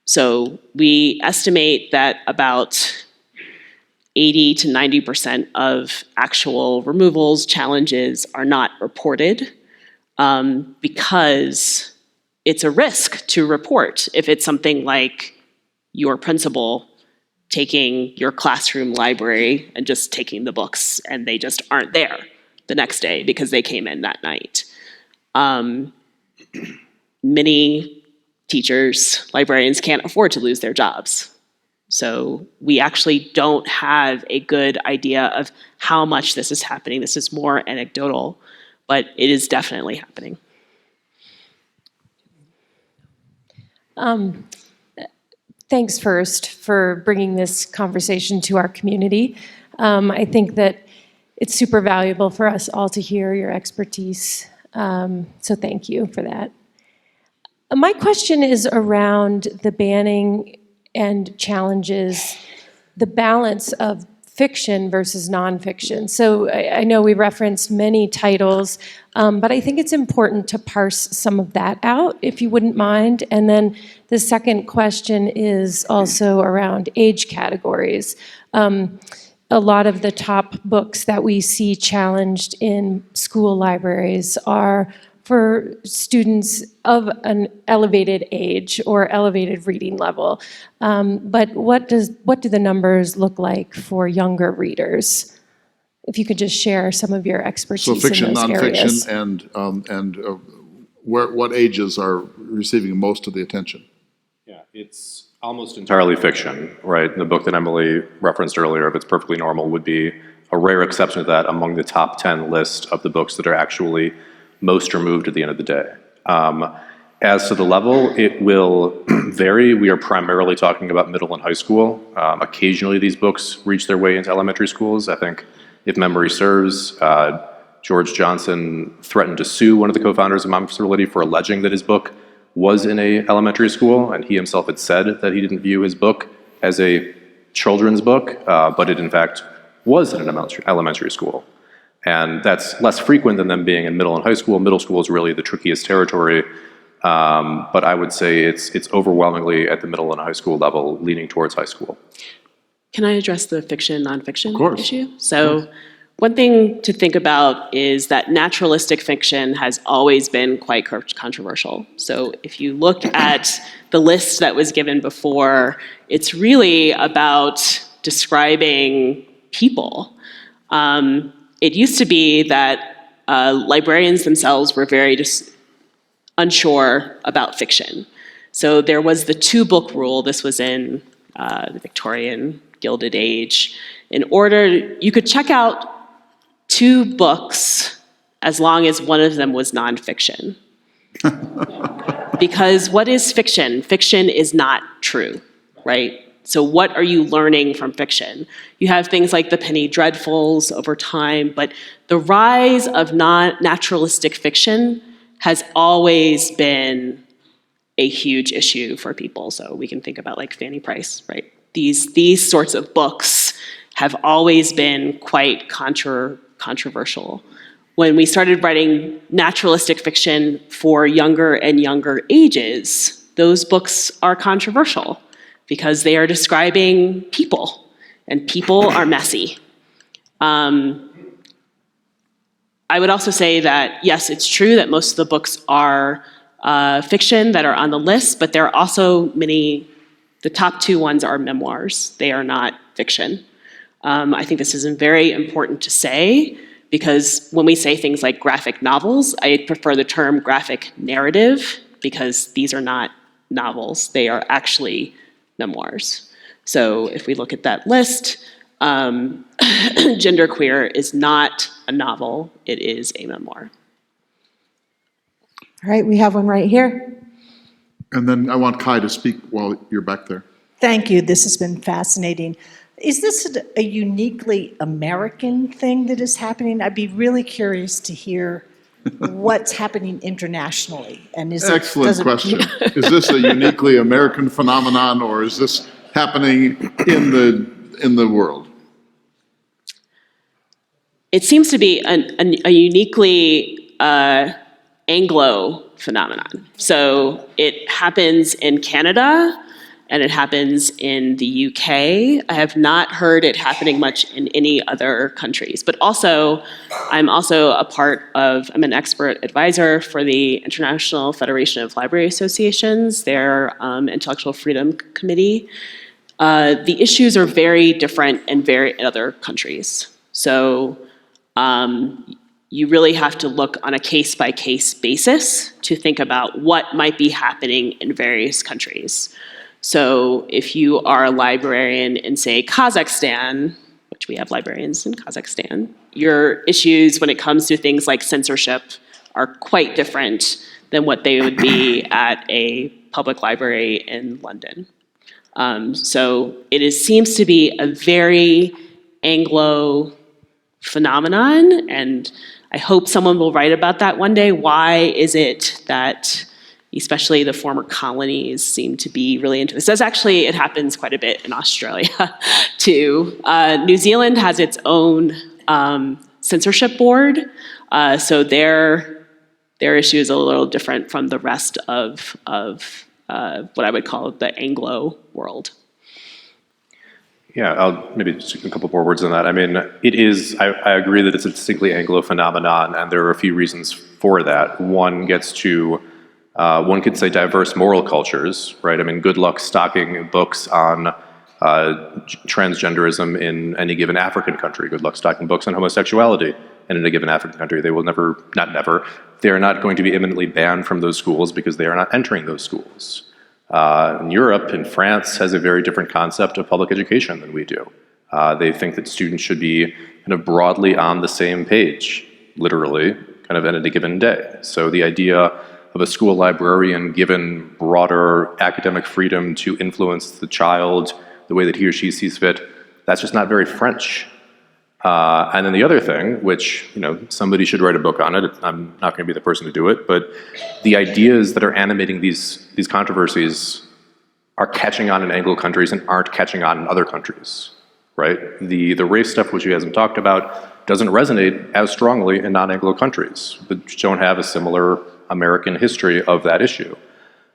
So we estimate that about 80 to 90% of actual removals, challenges are not reported because it's a risk to report if it's something like your principal taking your classroom library and just taking the books and they just aren't there the next day because they came in that night. Many teachers, librarians can't afford to lose their jobs. So we actually don't have a good idea of how much this is happening. This is more anecdotal, but it is definitely happening. Thanks first for bringing this conversation to our community. I think that it's super valuable for us all to hear your expertise. So thank you for that. My question is around the banning and challenges, the balance of fiction versus nonfiction. So I know we referenced many titles, but I think it's important to parse some of that out, if you wouldn't mind. And then the second question is also around age categories. A lot of the top books that we see challenged in school libraries are for students of an elevated age or elevated reading level. But what do the numbers look like for younger readers? If you could just share some of your expertise So fiction, in those nonfiction, areas. and what ages are receiving most of the attention? Yeah, it's almost entirely fiction, right? The book that Emily referenced earlier, If It's Perfectly Normal, would be a rare exception to that among the top 10 list of the books that are actually most removed at the end of the day. As to the level, it will vary. We are primarily talking about middle and high school. Occasionally these books reach their way into elementary schools. I think, if memory serves, George Johnson threatened to sue one of the co-founders of Moms for Liberty for alleging that his book was in a elementary school, and he himself had said that he didn't view his book as a children's book, but it in fact was in an elementary school. And that's less frequent than them being in middle and high school. Middle school is really the trickiest territory. But I would say it's overwhelmingly at the middle and high school level, leaning towards high school. Can I address the fiction, nonfiction issue? Of So one thing to think about is that naturalistic fiction has always been quite controversial. So if you look at the list that was given before, it's really about describing people. It used to be that librarians themselves were very unsure about fiction. So there was the 2-book rule. This was in the Victorian Gilded Age. You could check out 2 books as long as one of them was nonfiction. Because what is fiction? Fiction is not true, right? So what are you learning from fiction? You have things like the Penny Dreadfuls over time, but the rise of non-naturalistic fiction has always been a huge issue for people. So we can think about like Fanny Price, right? These sorts of books have always been quite controversial. When we started writing naturalistic fiction for younger and younger ages, those books are controversial because they are describing people, and people are messy. I would also say that, yes, it's true that most of the books are fiction that are on the list, but there are also the top 2 ones are memoirs. They are not fiction. I think this is very important to say, because when we say things like graphic novels, I prefer the term graphic narrative, because these are not novels. They are actually memoirs. So if we look at that list, Genderqueer is not a novel, it is a memoir. All right, we have one right here. And then I want Kai to speak while you're back there. Thank you, this has been fascinating. Is this a uniquely American thing that is happening? I'd be really curious to hear what's happening internationally. And Excellent question. Is this a uniquely American phenomenon, or is this happening in the world? It seems to be a uniquely Anglo phenomenon. So it happens in Canada and it happens in the UK. I have not heard it happening much in any other countries. But also, I'm an expert advisor for the International Federation of Library Associations, their Intellectual Freedom Committee. The issues are very different in other countries. So you really have to look on a case-by-case basis to think about what might be happening in various countries. So if you are a librarian in, say, Kazakhstan, which we have librarians in Kazakhstan, your issues when it comes to things like censorship are quite different than what they would be at a public library in London. So it seems to be a very Anglo phenomenon, and I hope someone will write about that one day. Why is it that especially the former colonies seem to be really into this? It happens quite a bit in Australia too. New Zealand has its own censorship board, so their issue is a little different from the rest of what I would call the Anglo world. Yeah, I'll maybe just a couple more words on that. I mean, it is, I agree that it's a distinctly Anglo phenomenon, and there are a few reasons for that. One gets to, one could say diverse moral cultures, right? I mean, good luck stocking books on transgenderism in any given African country. Good luck stocking books on homosexuality and in a given African country, they will never, not never, they are not going to be imminently banned from those schools because they are not entering those schools. In Europe, in France, has a very different concept of public education than we do. They think that students should be kind of broadly on the same page, literally, kind of at a given day. So the idea of a school librarian given broader academic freedom to influence the child the way that he or she sees fit, that's just not very French. And then the other thing, which, somebody should write a book on it, I'm not going to be the person to do it, but the ideas that are animating these controversies are catching on in Anglo countries and aren't catching on in other countries, right? The race stuff, which you hasn't talked about, doesn't resonate as strongly in non-Anglo countries, which don't have a similar American history of that issue.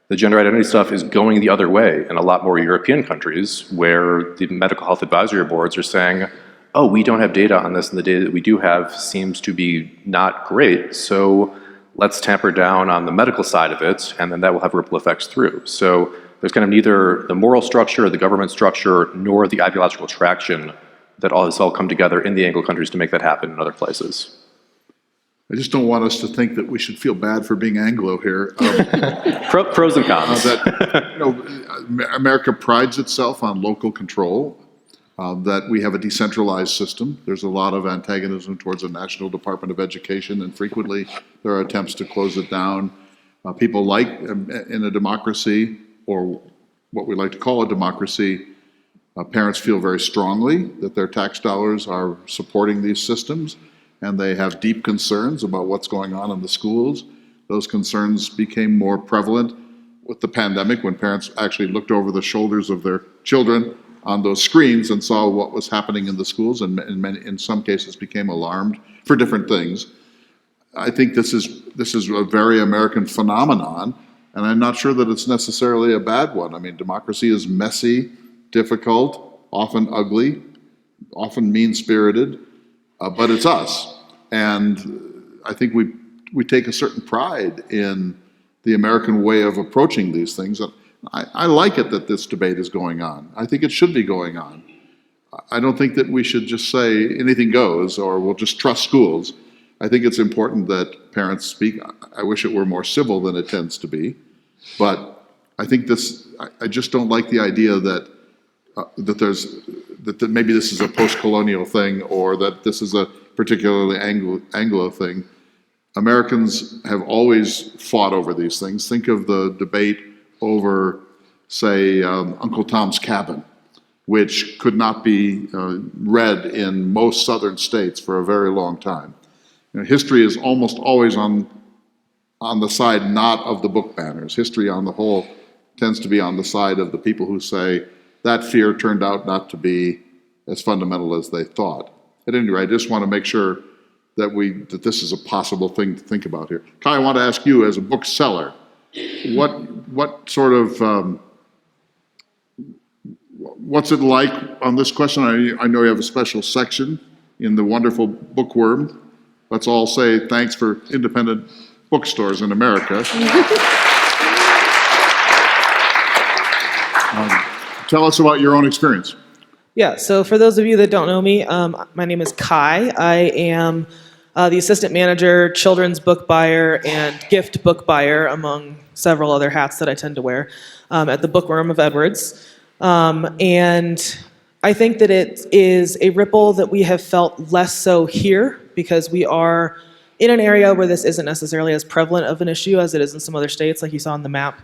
The gender identity stuff is going the other way in a lot more European countries where the medical health advisory boards are saying, oh, we don't have data on this, and the data that we do have seems to be not great, so let's tamper down on the medical side of it, and then that will have ripple effects through. So there's kind of neither the moral structure, the government structure, nor the ideological traction that has all come together in the Anglo countries to make that happen in other places. I just don't want us to think that we should feel bad for being Anglo here. Pros and cons. America prides itself on local control, that we have a decentralized system. There's a lot of antagonism towards the National Department of Education, and frequently there are attempts to close it down. People like, in a democracy, or what we like to call a democracy, parents feel very strongly that their tax dollars are supporting these systems, and they have deep concerns about what's going on in the schools. Those concerns became more prevalent with the pandemic when parents actually looked over the shoulders of their children on those screens and saw what was happening in the schools, and in some cases became alarmed for different things. I think this is a very American phenomenon, and I'm not sure that it's necessarily a bad one. I mean, democracy is messy, difficult, often ugly, often mean-spirited, but it's us. And I think we take a certain pride in the American way of approaching these things. I like it that this debate is going on. I think it should be going on. I don't think that we should just say anything goes or we'll just trust schools. I think it's important that parents speak. I wish it were more civil than it tends to be. But I think I just don't like the idea that that maybe this is a post-colonial thing or that this is a particularly Anglo thing. Americans have always fought over these things. Think of the debate over, say, Uncle Tom's Cabin, which could not be read in most southern states for a very long time. History is almost always on the side not of the book banners. History on the whole tends to be on the side of the people who say that fear turned out not to be as fundamental as they thought. At any rate, I just want to make sure that this is a possible thing to think about here. Kai, I want to ask you, as a bookseller, what sort of what's it like on this question? I know you have a special section in the wonderful Bookworm. Let's all say thanks for independent bookstores in America. Tell us about your own experience. Yeah, so for those of you that don't know me, my name is Kai. I am the assistant manager, children's book buyer, and gift book buyer, among several other hats that I tend to wear, at the Bookworm of Edwards. And I think that it is a ripple that we have felt less so here because we are in an area where this isn't necessarily as prevalent of an issue as it is in some other states, like you saw on the map.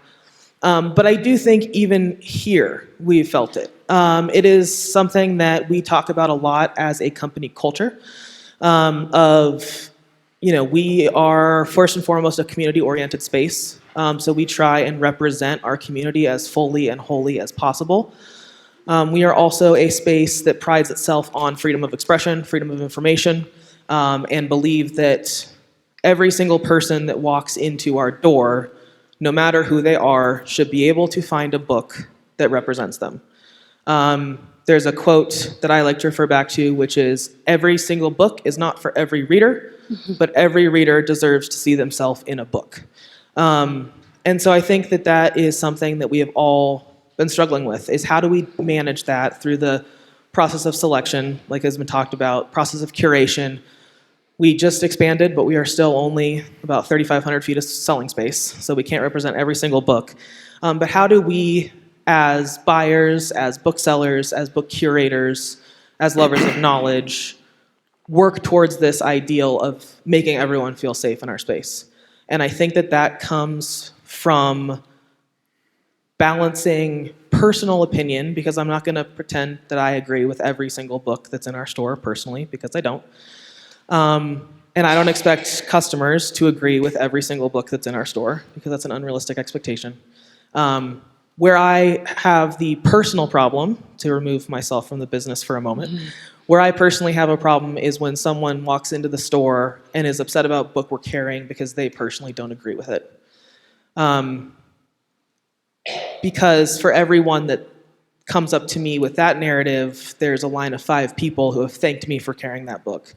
But I do think even here we've felt it. It is something that we talk about a lot as a company culture we are first and foremost a community-oriented space. So we try and represent our community as fully and wholly as possible. We are also a space that prides itself on freedom of expression, freedom of information, and believe that every single person that walks into our door, no matter who they are, should be able to find a book that represents them. There's a quote that I like to refer back to, which is, every single book is not for every reader, but every reader deserves to see themselves in a book. And so I think that that is something that we have all been struggling with, is how do we manage that through the process of selection, like has been talked about, process of curation, We just expanded, but we are still only about 3,500 feet of selling space, so we can't represent every single book. But how do we, as buyers, as booksellers, as book curators, as lovers of knowledge, work towards this ideal of making everyone feel safe in our space? And I think that that comes from balancing personal opinion, because I'm not going to pretend that I agree with every single book that's in our store personally, because I don't. And I don't expect customers to agree with every single book that's in our store, because that's an unrealistic expectation. Where I have the personal problem, to remove myself from the business for a moment, where I personally have a problem is when someone walks into the store and is upset about a book we're carrying because they personally don't agree with it. Because for everyone that comes up to me with that narrative, there's a line of 5 people who have thanked me for carrying that book.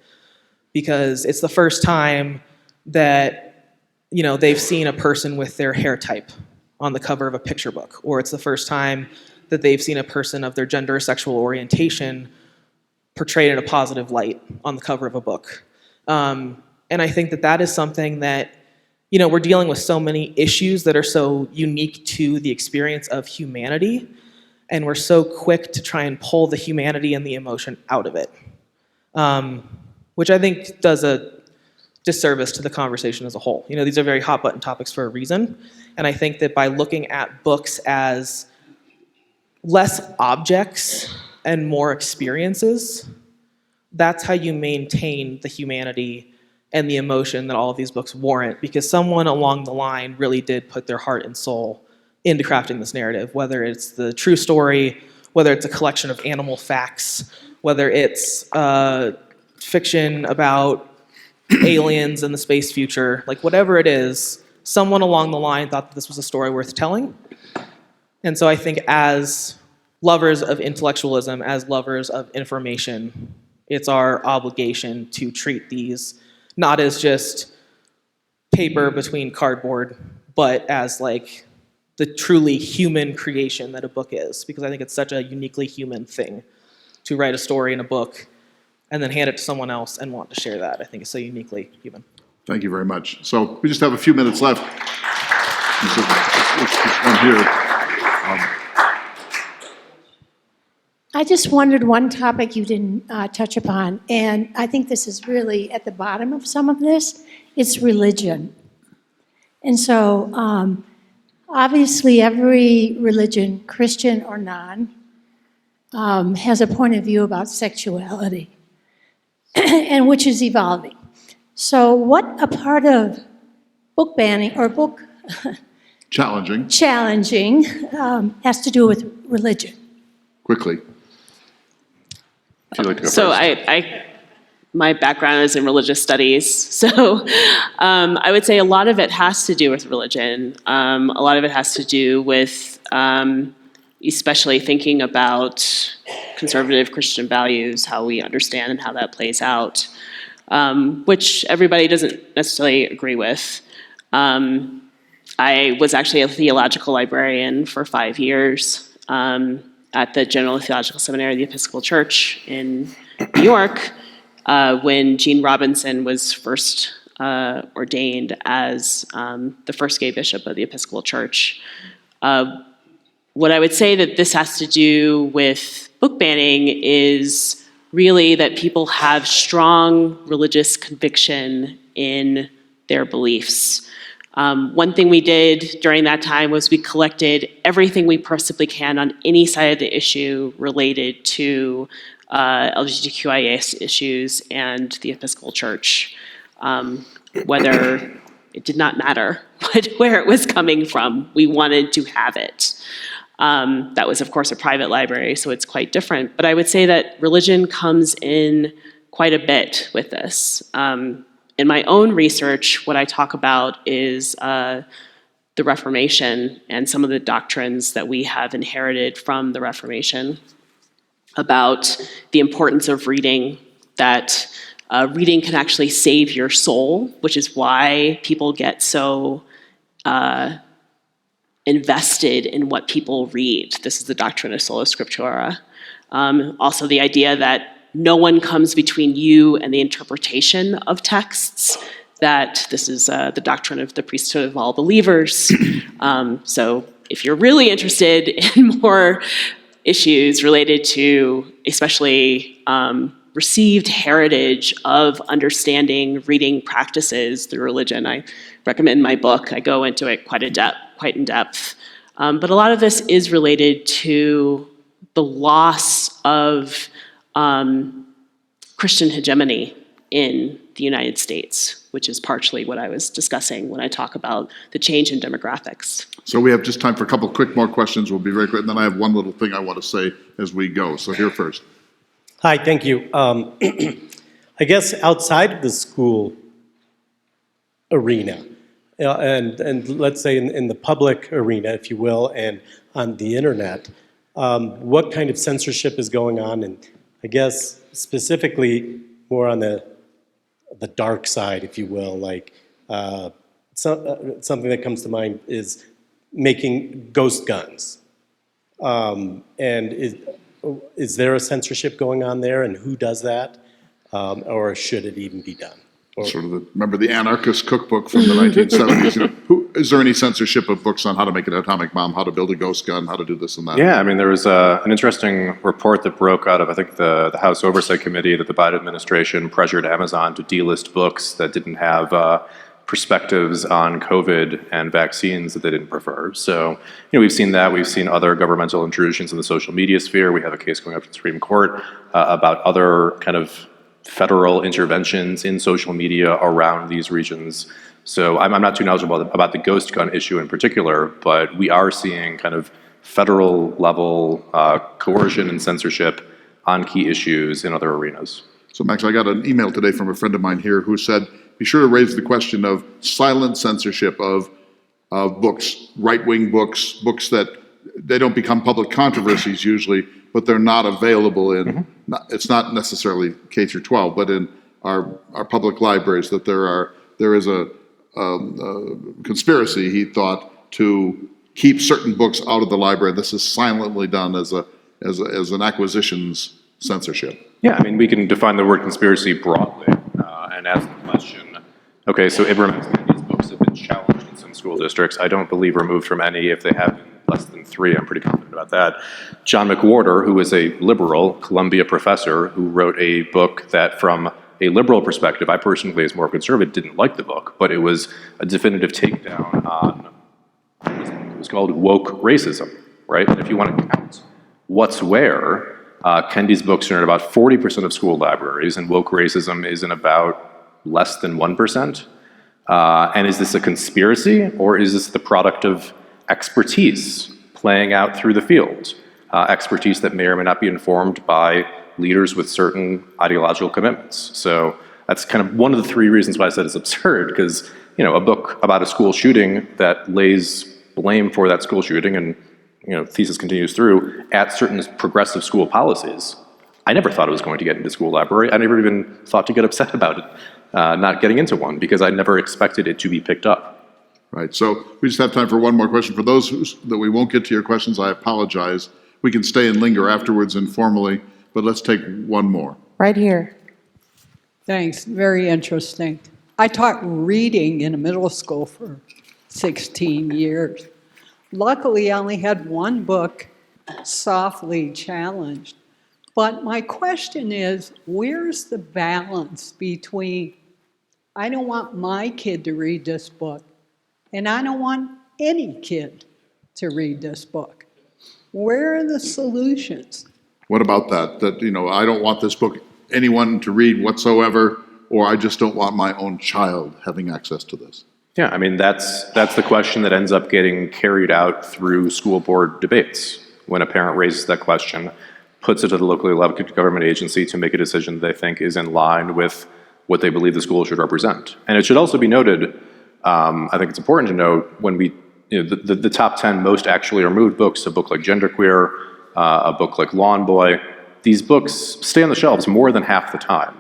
Because it's the first time that, they've seen a person with their hair type on the cover of a picture book, or it's the first time that they've seen a person of their gender or sexual orientation portrayed in a positive light on the cover of a book. And I think that that is something that, we're dealing with so many issues that are so unique to the experience of humanity, and we're so quick to try and pull the humanity and the emotion out of it, which I think does a disservice to the conversation as a whole. These are very hot button topics for a reason, and I think that by looking at books as less objects and more experiences, that's how you maintain the humanity and the emotion that all of these books warrant, because someone along the line really did put their heart and soul into crafting this narrative, whether it's the true story, whether it's a collection of animal facts, whether it's fiction about aliens and the space future, like whatever it is, someone along the line thought that this was a story worth telling. And so I think as lovers of intellectualism, as lovers of information, it's our obligation to treat these not as just paper between cardboard, but as like the truly human creation that a book is, because I think it's such a uniquely human thing to write a story in a book and then hand it to someone else and want to share that. I think it's so uniquely human. Thank you very much. So we just have a few minutes left. This one here. I just wondered one topic you didn't touch upon, and I think this is really at the bottom of some of this. It's religion. And so obviously every religion, Christian or non, has a point of view about sexuality, and which is evolving. So what a part of book banning or book challenging has to do with religion? Quickly. If you'd like to go So first. my background is in religious studies, so I would say a lot of it has to do with religion. A lot of it has to do with especially thinking about conservative Christian values, how we understand and how that plays out, which everybody doesn't necessarily agree with. I was actually a theological librarian for 5 years at the General Theological Seminary of the Episcopal Church in New York when Gene Robinson was first ordained as the first gay bishop of the Episcopal Church. What I would say that this has to do with book banning is really that people have strong religious conviction in their beliefs. One thing we did during that time was we collected everything we possibly can on any side of the issue related to LGBTQIA issues and the Episcopal Church, whether it did not matter where it was coming from. We wanted to have it. That was, of course, a private library, so it's quite different. But I would say that religion comes in quite a bit with this. In my own research, what I talk about is the Reformation and some of the doctrines that we have inherited from the Reformation about the importance of reading, that reading can actually save your soul, which is why people get so invested in what people read. This is the doctrine of sola scriptura. Also the idea that no one comes between you and the interpretation of texts, that this is the doctrine of the priesthood of all believers. So if you're really interested in more issues related to especially received heritage of understanding reading practices through religion, I recommend my book. I go into it quite in depth. But a lot of this is related to the loss of Christian hegemony in the United States, which is partially what I was discussing when I talk about the change in demographics. So we have just time for a couple quick more questions. We'll be very quick. And then I have one little thing I want to say as we go. So here first. Hi, thank you. I guess outside of the school arena, and let's say in the public arena, if you will, and on the internet, what kind of censorship is going on? And I guess specifically more on the dark side, if you will, like something that comes to mind is making ghost guns. And is there a censorship going on there, and who does that? Or should it even be done? Sort of remember the anarchist cookbook from the 1970s? Is there any censorship of books on how to make an atomic bomb, how to build a ghost gun, how to do this and that? Yeah, I mean, there was an interesting report that broke out of, I think, the House Oversight Committee that the Biden administration pressured Amazon to delist books that didn't have perspectives on COVID and vaccines that they didn't prefer. So, we've seen that. We've seen other governmental intrusions in the social media sphere. We have a case going up to the Supreme Court about other kind of federal interventions in social media around these regions. So I'm not too knowledgeable about the ghost gun issue in particular, but we are seeing kind of federal level coercion and censorship on key issues in other arenas. So Max, I got an email today from a friend of mine here who said, be sure to raise the question of silent censorship of books, right-wing books, books that they don't become public controversies usually, but they're not available in, it's not necessarily K through 12, but in our public libraries, that there is a conspiracy, he thought, to keep certain books out of the library. This is silently done as an acquisitions censorship. Yeah, I mean, we can define the word conspiracy broadly and ask the question, okay, so Abraham X. Kennedy's books have been challenged in some school districts. I don't believe removed from any. If they have been less than 3, I'm pretty confident about that. John McWhorter, who is a liberal Columbia professor who wrote a book that from a liberal perspective, I personally, as more conservative, didn't like the book, but it was a definitive takedown on, it was called woke racism, right? And if you want to count what's where, Kennedy's books are in about 40% of school libraries, and woke racism is in about less than 1%. And is this a conspiracy, or is this the product of expertise playing out through the field? Expertise that may or may not be informed by leaders with certain ideological commitments. So that's kind of one of the 3 reasons why I said it's absurd, because a book about a school shooting that lays blame for that school shooting and thesis continues through at certain progressive school policies. I never thought it was going to get into school library. I never even thought to get upset about it not getting into one, because I never expected it to be picked up. Right, so we just have time for one more question. For those that we won't get to your questions, I apologize. We can stay and linger afterwards informally, but let's take one more. Right here. Thanks, very interesting. I taught reading in a middle school for 16 years. Luckily, I only had one book softly challenged. But my question is, where's the balance between, I don't want my kid to read this book, and I don't want any kid to read this book? Where are the solutions? What about that? That, I don't want this book anyone to read whatsoever, or I just don't want my own child having access to this. Yeah, I mean, that's the question that ends up getting carried out through school board debates. When a parent raises that question, puts it to the locally elected government agency to make a decision they think is in line with what they believe the school should represent. And it should also be noted, I think it's important to note, when we, the top 10 most actually removed books, a book like Genderqueer, a book like Lawn Boy, these books stay on the shelves more than half the time.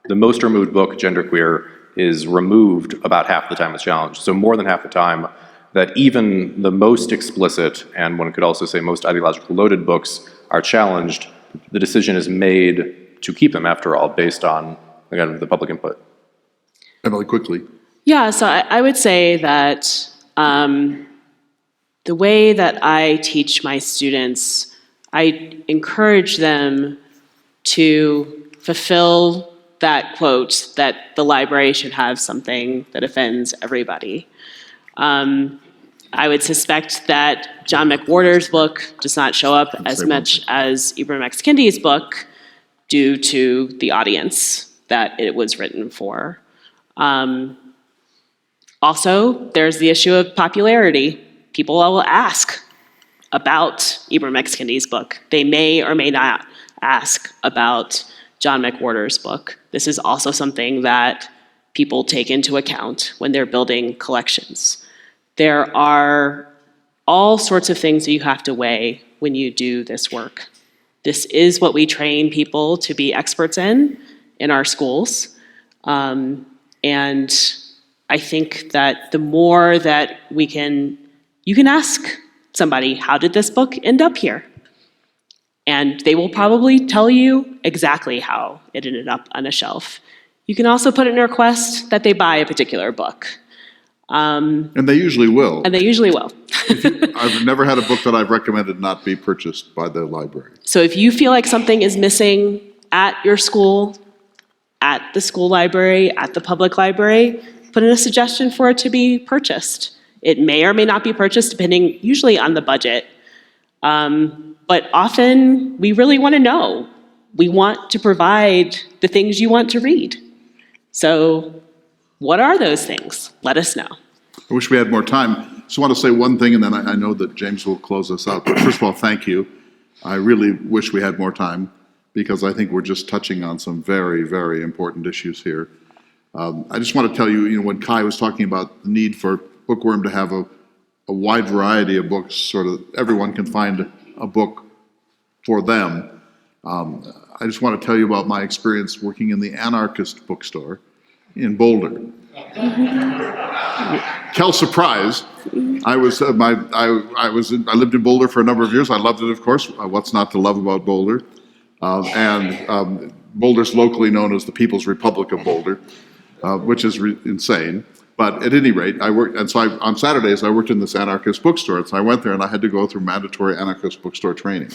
The most removed book, Genderqueer, is removed about half the time it's challenged. So more than half the time that even the most explicit, and one could also say most ideologically loaded books are challenged, the decision is made keep them after all, based on, again, the public input. Emily, quickly. Yeah, so I would say that the way that I teach my students, I encourage them to fulfill that quote that the library should have something that offends everybody. I would suspect that John McWhorter's book does not show up as much as Ibram X. Kendi's book due to the audience that it was written for. Also, there's the issue of popularity. People will ask about Ibram X. Kendi's book. They may or may not ask about John McWhorter's book. This is also something that people take into account when they're building collections. There are all sorts of things that you have to weigh when you do this work. This is what we train people to be experts in our schools. And I think that the more that you can ask somebody, how did this book end up here? And they will probably tell you exactly how it ended up on a shelf. You can also put in a request that they buy a particular book. And they usually will. I've never had a book that I've recommended not be purchased by the library. So if you feel like something is missing at your school, at the school library, at the public library, put in a suggestion for it to be purchased. It may or may not be purchased, depending usually on the budget. But often we really want to know. We want to provide the things you want to read. So what are those things? Let us know. I wish we had more time. Just want to say one thing, and then I know that James will close us out. But first of all, thank you. I really wish we had more time, because I think we're just touching on some very, very important issues here. I just want to tell you, when Kai was talking about the need for Bookworm to have a wide variety of books, sort of everyone can find a book for them. I just want to tell you about my experience working in the anarchist bookstore in Boulder. Tell surprise, I lived in Boulder for a number of years. I loved it, of course. What's not to love about Boulder? Boulder's locally known as the People's Republic of Boulder, which is insane. But at any rate, I worked, and so on Saturdays I worked in this anarchist bookstore. And so I went there and I had to go through mandatory anarchist bookstore training.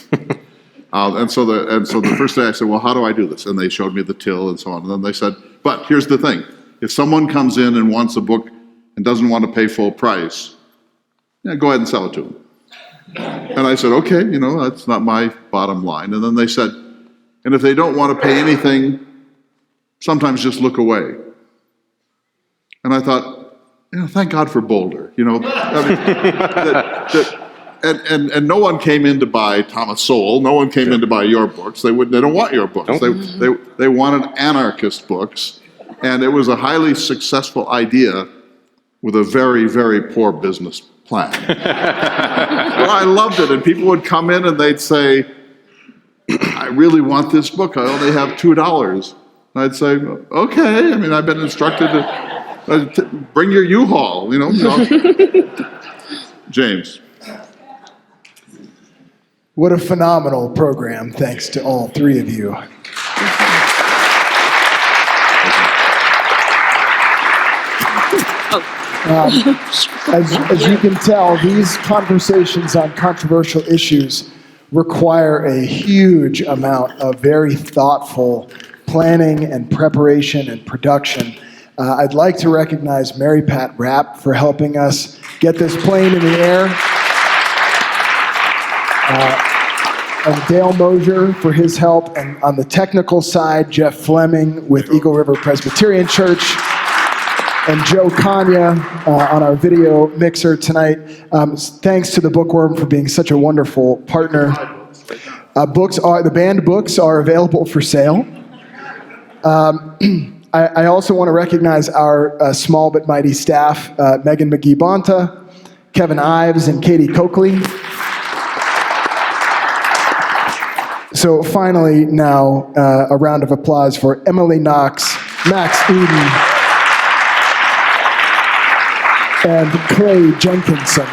And so the first day I said, well, how do I do this? And they showed me the till and so on. And then they said, but here's the thing. If someone comes in and wants a book and doesn't want to pay full price, go ahead and sell it to them. And I said, okay, that's not my bottom line. And then they said, and if they don't want to pay anything, sometimes just look away. And I thought, thank God for Boulder. And no one came in to buy Thomas Sowell. No one came in to buy your books. They don't want your books. They wanted anarchist books. And it was a highly successful idea with a very, very poor business plan. Well, I loved it. And people would come in and they'd say, I really want this book. I only have $2. And I'd say, okay. I've been instructed to bring your U-Haul, James. What a phenomenal program, thanks to all three of you. As you can tell, these conversations on controversial issues require a huge amount of very thoughtful planning and preparation and production. I'd like to recognize Mary Pat Rapp for helping us get this plane in the air. And Dale Mosier for his help. And on the technical side, Jeff Fleming with Eagle River Presbyterian Church. And Joe Kanya on our video mixer tonight. Thanks to the Bookworm for being such a wonderful partner. The banned books are available for sale. I also want to recognize our small but mighty staff, Megan McGee-Bonta, Kevin Ives, and Katie Coakley. So finally now, a round of applause for Emily Knox, Max Eden, and Clay Jenkinson.